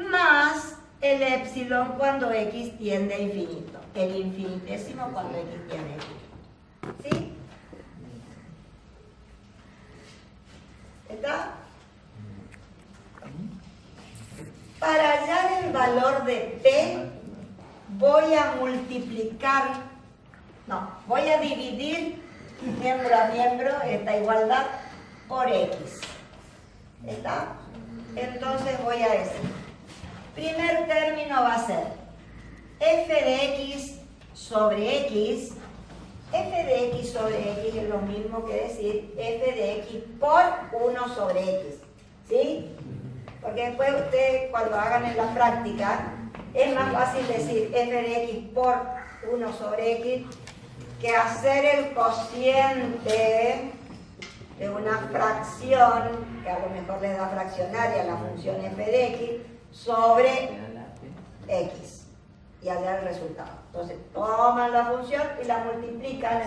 más el épsilon cuando x tiende a infinito. El infinitésimo cuando x tiende a infinito. ¿Sí? ¿Está? Para hallar el valor de p, voy a multiplicar, voy a dividir miembro a miembro esta igualdad por x. ¿Está? Entonces voy a decir, primer término va a ser f de x sobre x. F de x sobre x es lo mismo que decir f de x por 1 sobre x. ¿Sí? Porque después ustedes, cuando hagan en la práctica, es más fácil decir f de x por 1 sobre x que hacer el cociente de una fracción, que a lo mejor les da fraccionaria la función f de x, sobre x y hallar el resultado. Entonces toman la función y la multiplican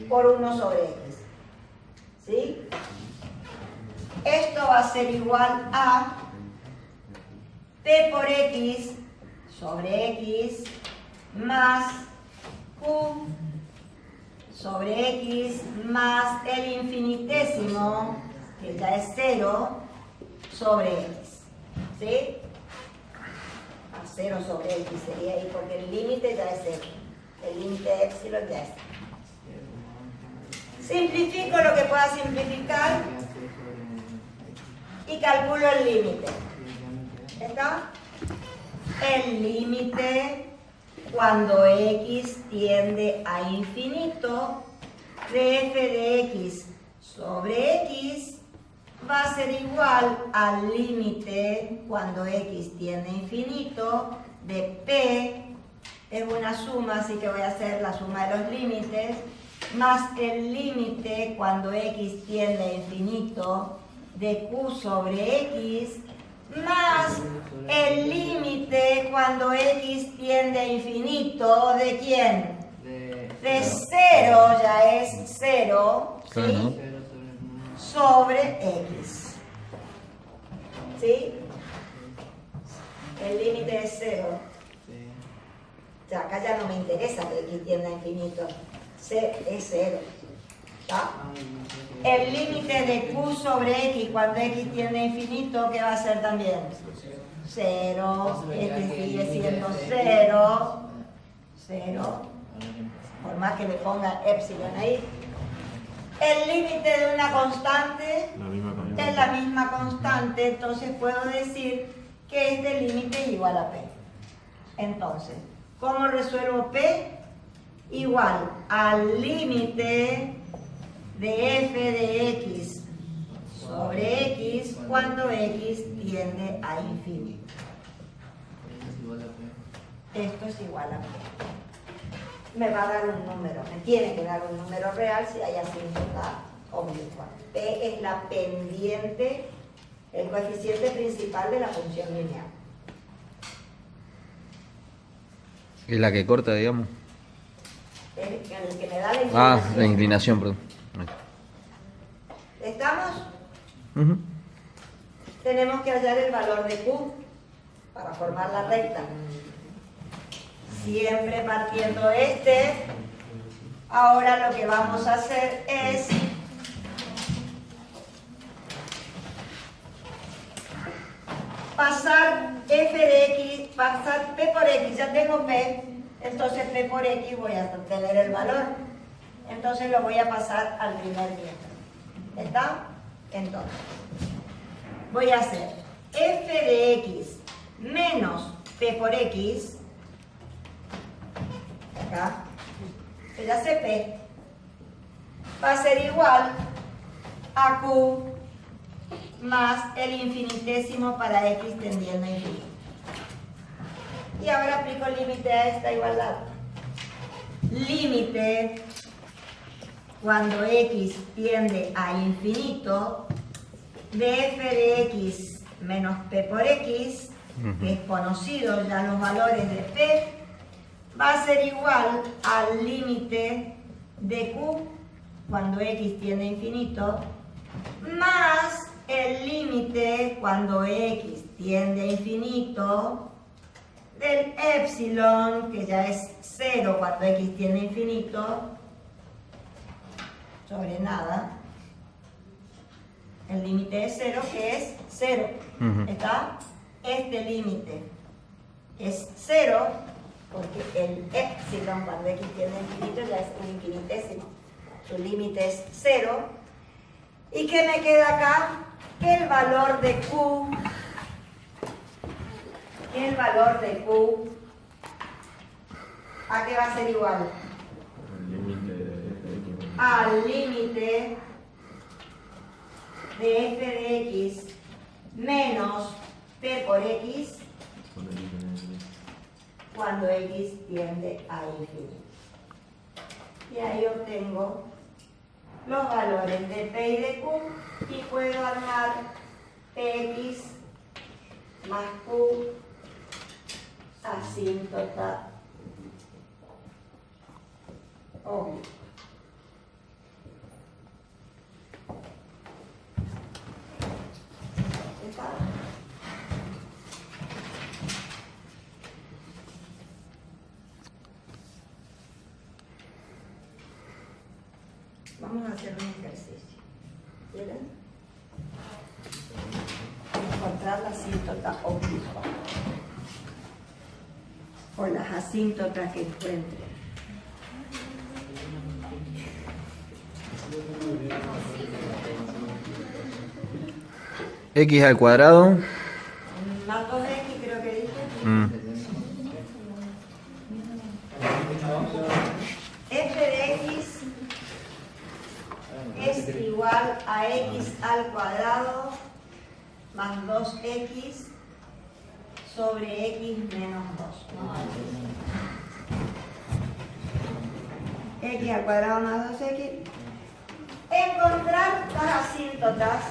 por 1 sobre x. ¿Sí? Esto va a ser igual a p por x sobre x más q sobre x más el infinitésimo, que ya es 0, sobre x. ¿Sí? A 0 sobre x sería ahí, porque el límite ya es 0. El límite de épsilon ya es 0. Simplifico lo que pueda simplificar y calculo el límite. ¿Está? El límite cuando x tiende a infinito de f de x sobre x va a ser igual al límite cuando x tiende a infinito de p, es una suma, así que voy a hacer la suma de los límites, más el límite cuando x tiende a infinito de q sobre x, más el límite cuando x tiende a infinito, ¿de quién? De 0, ya es 0, ¿sí? Sobre x. ¿Sí? El límite es 0. Ya, acá ya no me interesa que x tienda a infinito. Es 0. ¿Está? El límite de q sobre x cuando x tiende a infinito, ¿qué va a ser también? 0. Este sigue siendo 0. 0. Por más que le ponga épsilon ahí. El límite de una constante es la misma constante, entonces puedo decir que este límite es igual a p. Entonces, ¿cómo resuelvo p? Igual al límite de f de x sobre x cuando x tiende a infinito. Esto es igual a p. Me va a dar un número, me tiene que dar un número real si hay asíntota oblicua. P es la pendiente, el coeficiente principal de la función lineal. Es la que corta, digamos. el que me da la Ah, inclinación. la inclinación, perdón. ¿Estamos? Ujú. Tenemos que hallar el valor de Q para formar la recta. Siempre partiendo ahora lo que vamos a hacer es pasar f de x, pasar p por x, ya tengo p, entonces p por x voy a tener el valor, entonces lo voy a pasar al primer miembro. ¿Está? Entonces, voy a hacer f de x menos p por x, acá, que ya sé p, va a ser igual a q más el infinitésimo para x tendiendo a infinito. Y ahora aplico límite a esta igualdad. Límite cuando x tiende a infinito de f de x menos p por x, que es conocido ya los valores de p, va a ser igual al límite de q cuando x tiende a infinito más el límite cuando x tiende a infinito del epsilon, que ya es 0 cuando x tiende a infinito, sobre nada. El límite es 0, que es 0. Ujú. ¿Está? Este límite es 0, porque el epsilon cuando x tiende a infinito ya es un infinitésimo. Su límite es 0. ¿Y qué me queda acá? Que el valor de Q, ¿a qué va a ser igual? Al límite de f de x menos p por x cuando x tiende a infinito. Y ahí obtengo los valores de P y de Q y puedo armar Px más Q asíntota obvio. ¿Está? Vamos a hacer un ejercicio. ¿Quieren? Encontrar la asíntota oblicua o las asíntotas que encuentren. X al cuadrado. Más 2x creo que dije. F de x es igual a x al cuadrado más 2x sobre x menos 2. X al cuadrado más 2x. Encontrar las asíntotas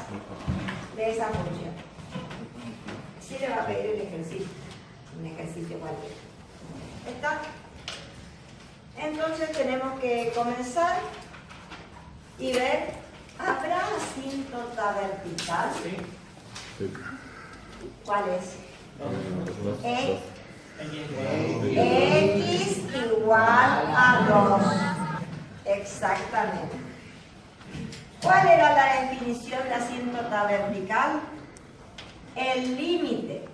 de esa función. Sí le va a pedir el ejercicio, un ejercicio cualquiera. ¿Está? Entonces tenemos que comenzar y ver, ¿habrá asíntota vertical? ¿Cuál es? X igual a 2. Exactamente. ¿Cuál era la definición de asíntota vertical? El límite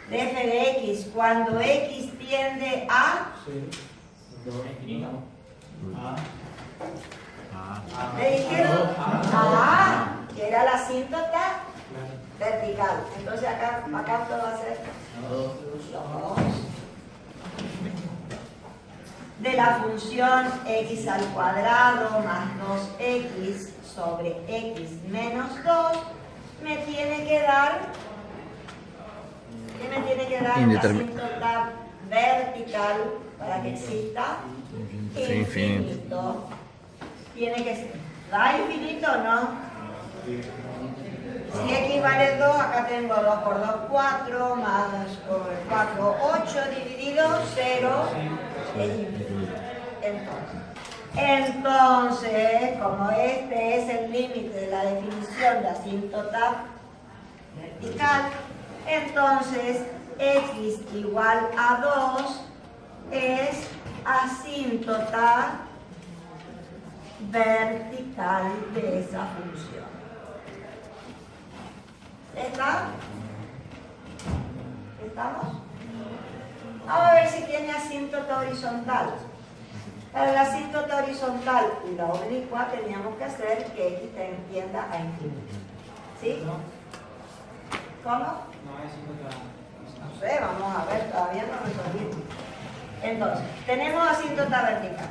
de f de x cuando x tiende a... Le dijeron a, que era la asíntota vertical. Entonces acá esto va a ser 2 de la función x al cuadrado más 2x sobre x menos 2 me tiene que dar, ¿qué me tiene que dar? La asíntota vertical para que exista infinito. Tiene que ser, ¿da infinito o no? Si x vale 2, acá tengo 2 por 2, 4, más 4, 8, dividido 0, el infinito. Entonces, como este es el límite de la definición de asíntota vertical, entonces x igual a 2 es asíntota vertical de esa función. ¿Está? ¿Estamos? Vamos a ver si tiene asíntota horizontal. Para la asíntota horizontal y la oblicua teníamos que hacer que x tienda a infinito. ¿Sí? ¿Cómo? No sé, vamos a ver, todavía no resolvimos. Entonces, tenemos asíntota vertical.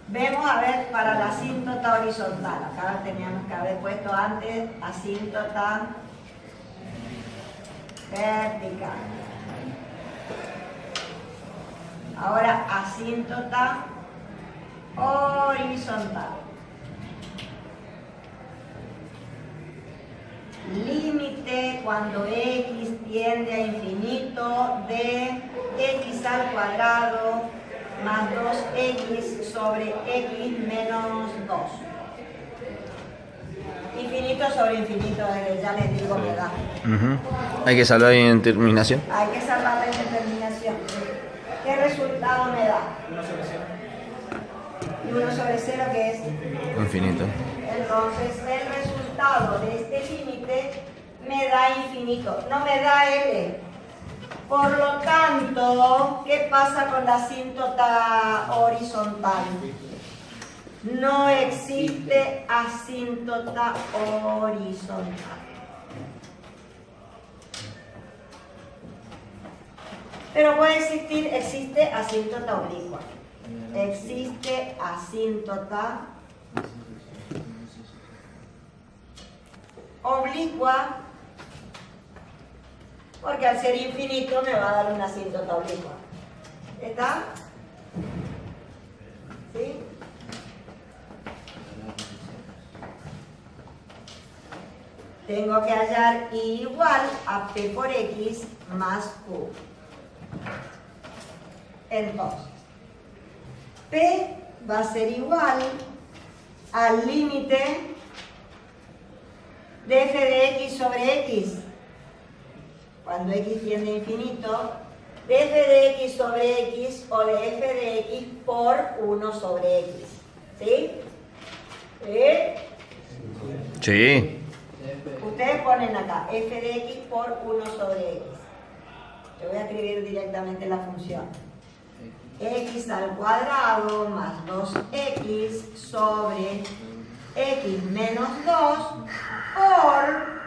Vemos a ver para la asíntota horizontal. Acá teníamos que haber puesto antes asíntota vertical. Ahora asíntota horizontal. Límite cuando x tiende a infinito de x al cuadrado más 2x sobre x menos 2. Infinito sobre infinito, ya les digo que da. Hay que salvar en terminación. Hay que salvar la determinación. ¿Qué resultado me da? 1 sobre 0 que es Infinito. entonces el resultado de este límite me da infinito, no me da L. Por lo tanto, ¿qué pasa con la asíntota horizontal? No existe asíntota horizontal. Pero puede existir, existe asíntota oblicua. Existe asíntota oblicua, porque al ser infinito me va a dar una asíntota oblicua. ¿Está? ¿Sí? Tengo que hallar I igual a P por X más Q. Entonces, P va a ser igual al límite de f de x sobre x, cuando x tiende a infinito, de f de x sobre x o de f de x por 1 sobre x. ¿Sí? ¿Sí? Sí. Ustedes ponen acá f de x por 1 sobre x. Yo voy a escribir directamente la función. X al cuadrado más 2x sobre x menos 2 por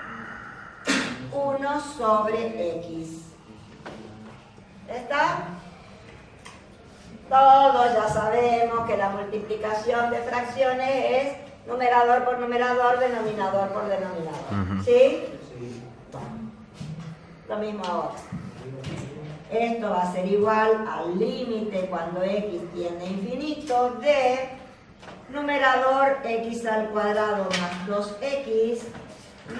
1 sobre x. ¿Está? Todos ya sabemos que la multiplicación de fracciones es numerador por numerador, denominador por denominador. ¿Sí? Bueno, lo mismo ahora. Esto va a ser igual al límite cuando x tiende a infinito de numerador x al cuadrado más 2x,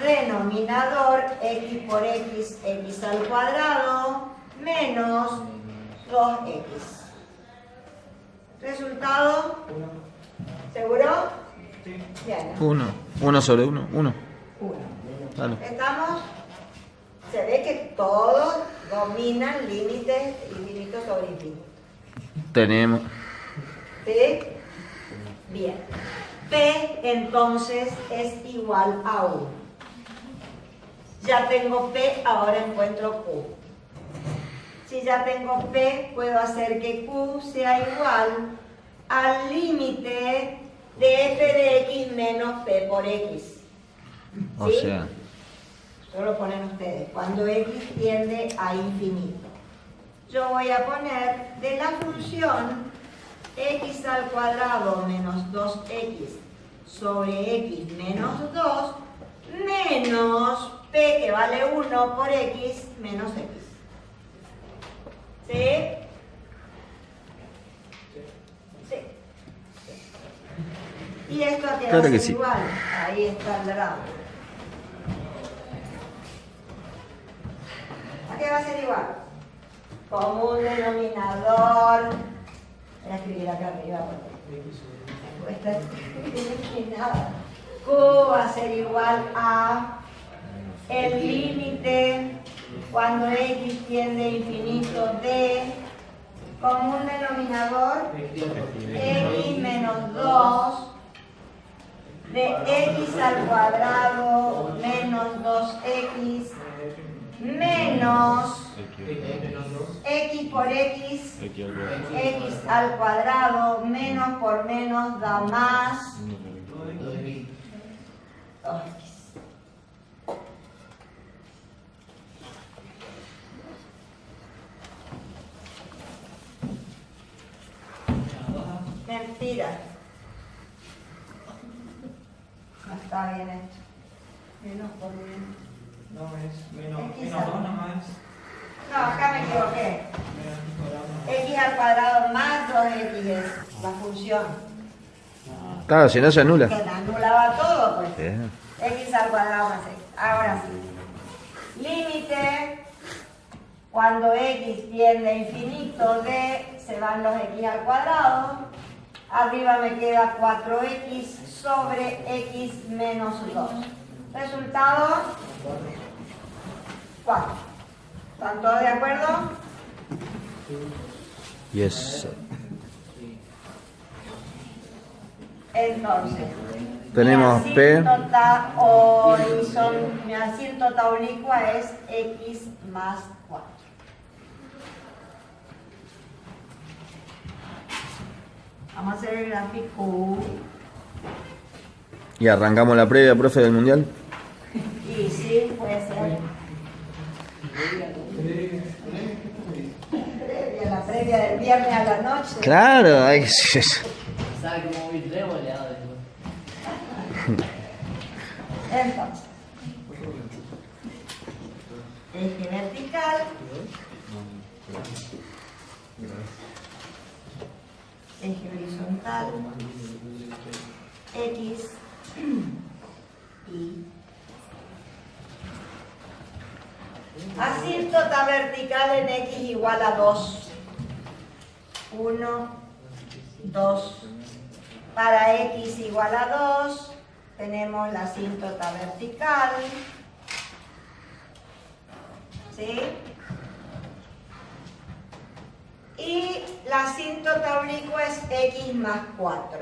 denominador x por x, x al cuadrado, menos 2x. ¿Resultado? ¿Seguro? Sí. Bien. 1 sobre 1. 1. 1. Claro. ¿Estamos? Se ve que todos dominan límites infinitos sobre infinitos. Tenemos. ¿Sí? Bien. P entonces es igual a 1. Ya tengo P, ahora encuentro Q. Si ya tengo P, puedo hacer que Q sea igual al límite de f de x menos P por x. O ¿Sí? sea, Eso lo ponen ustedes. Cuando x tiende a infinito. Yo voy a poner de la función x al cuadrado menos 2x sobre x menos 2 menos p que vale 1 por x menos x. ¿Sí? Sí. Y esto aquí va a Claro ser que sí. igual. Ahí está el grado. ¿A qué va a ser igual? Como un denominador escribir acá arriba porque me cuesta escribir nada. Q va a ser igual a el límite cuando x tiende a infinito de, como un denominador, x menos 2 de x al cuadrado menos 2x menos x por x, x al cuadrado menos por menos da más 2x. Mentira. No está bien hecho. Menos por menos. No, es menos X 2 nomás. No, acá me equivoqué. X al cuadrado más 2x es la función. Claro, si no se anula. Que la anulaba todo, pues. Bien. X al cuadrado más x. Ahora sí. Límite. Cuando x tiende a infinito de, se van los x al cuadrado. Arriba me queda 4x sobre x menos 2. Resultado 4. ¿Están todos de acuerdo? Yes. Entonces, Tenemos mi P. mi asíntota oblicua es x más 4. Vamos a hacer el gráfico. Y arrancamos la previa, profe, del mundial. Y sí, puede ser. La previa del viernes a la noche. Claro, hay que... ¿Sabe cómo vi revoleado después? Entonces, eje vertical, eje horizontal, x y asíntota vertical en x igual a 2. 1, 2. Para x igual a 2 tenemos la asíntota vertical, ¿sí? Y la asíntota oblicua es x más 4.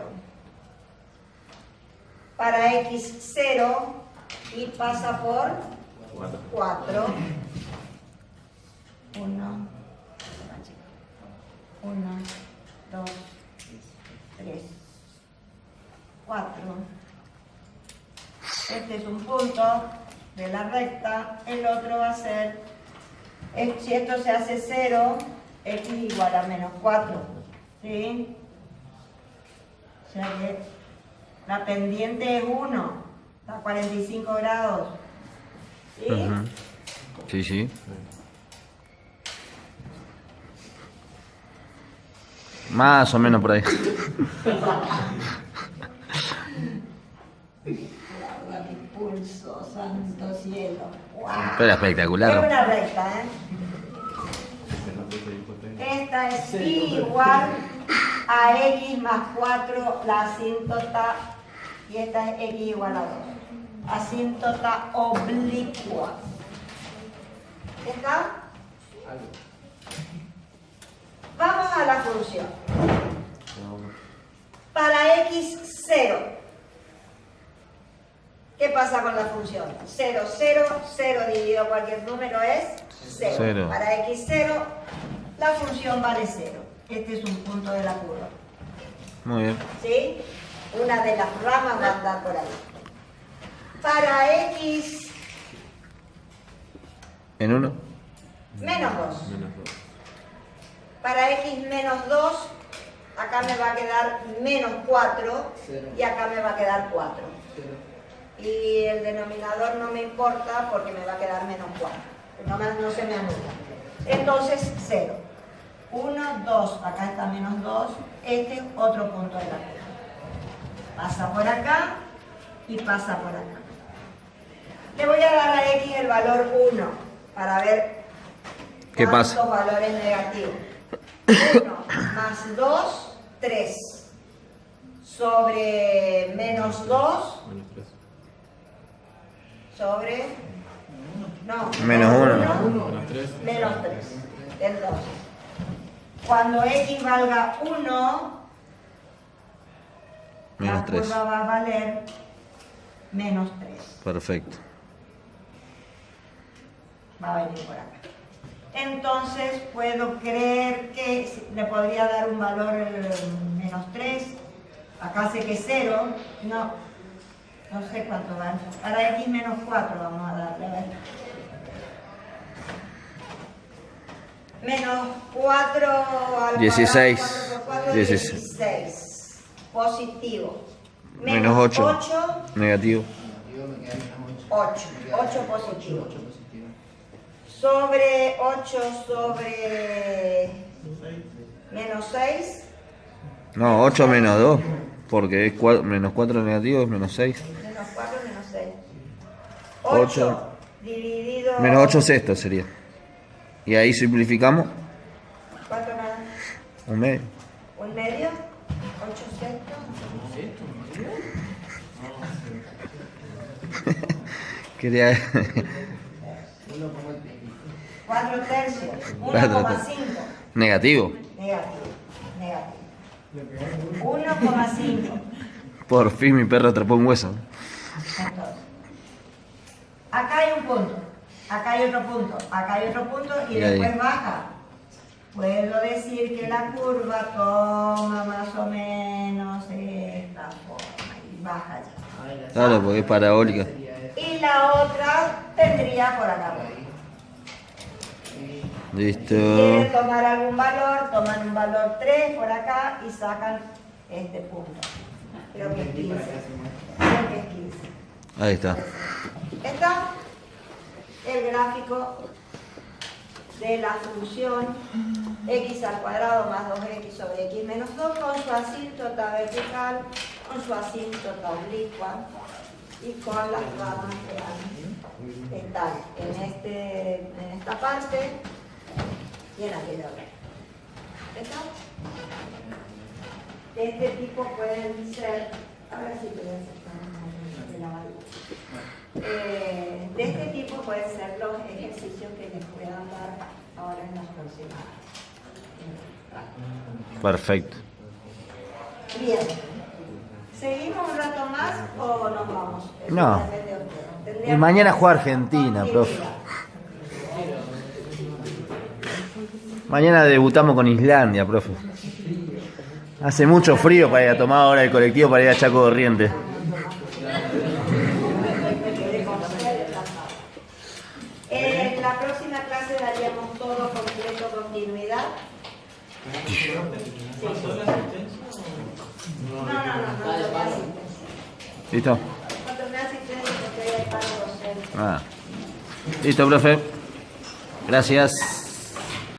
Para x 0 y pasa por 4. 1, 2, 3, 4. Este es un punto de la recta, el otro va a ser, si esto se hace 0, x igual a menos 4, ¿sí? O sea que la pendiente es 1, está a 45 grados, ¿sí? Ujú. Sí, sí. Más o menos por ahí. Mi pulso, santo cielo. ¡Wow! Pero Es espectacular. una recta, ¿eh? Esta es igual a x más 4, la asíntota, y esta es x igual a 2. Asíntota oblicua. ¿Está? Vamos a la función. Para x 0, ¿qué pasa con la función? 0, 0, 0 dividido cualquier número es 0. Cero. Para x 0, la función vale 0. Este es un punto de la curva. Muy bien. ¿Sí? Una de las ramas va a andar por ahí. Para x ¿En uno? menos 2. Para x menos 2, acá me va a quedar menos 4 y acá me va a quedar 4. Y el denominador no me importa porque me va a quedar menos 4. No se me anula. Entonces 0. 1, 2, acá está menos 2. Este es otro punto de la curva. Pasa por acá y pasa por acá. Le voy a dar a x el valor 1 para ver ¿Qué pasa? cuántos valores negativos. 1 más 2 3 sobre menos 2 Menos 3. sobre... No, Menos uno. Menos 3. Menos 3. Entonces, cuando x valga 1, Menos la 3. curva va a valer menos 3. Perfecto. Va a venir por acá. Entonces puedo creer que le podría dar un valor menos 3. Acá sé que es 0. No sé cuánto va. Para x menos 4 vamos a darle, a ver. Menos 4 al 16. cuadrado, 4 por 4, 16. 16. Positivo. Menos 8. 8, Negativo. Yo me quedé menos 8. 8. 8 positivo. 8 positivo. Sobre 8 sobre menos 6. No, 8 menos 2. Porque es menos 4 negativo es menos 6. Menos 4 menos 6. 8 8 dividido... Menos 8 sextos sería. Y ahí simplificamos. ¿Cuánto nada? Un medio. ¿Un medio? 8 sextos. Quería. 4 tercios. 4 1,5. Negativo. Negativo. 1,5. Por fin mi perro atrapó un hueso. Entonces, acá hay un punto, acá hay otro punto, acá hay otro punto y Y ahí. después baja. Puedo decir que la curva toma más o menos esta forma y baja ya. Claro, porque es parabólica. Y la otra tendría por acá. Si Listo. quieren tomar algún valor, toman un valor 3 por acá y sacan este punto. Creo que es 15. Creo que es 15. Ahí está. Está el gráfico de la función x al cuadrado más 2x sobre x menos 2 con su asíntota vertical, con su asíntota oblicua y con las ramas que están en esta parte y en aquella otra. ¿Está? De este tipo pueden ser, a ver si pueden ser de la de este tipo pueden ser los ejercicios que les voy a dar ahora en las próximas. Perfecto. Bien. ¿Seguimos un rato más o nos vamos? Eso No. depende de ustedes. Y mañana juega Argentina, profe. Mañana debutamos con Islandia, profe. Hace mucho frío para ir a tomar ahora el colectivo para ir a Chaco Corrientes. En la próxima clase daríamos todo completo continuidad. Sí. No, tomé asistencia. ¿Listo? No tomé asistencia porque hay paro docente. Ah. Listo, profe. Gracias.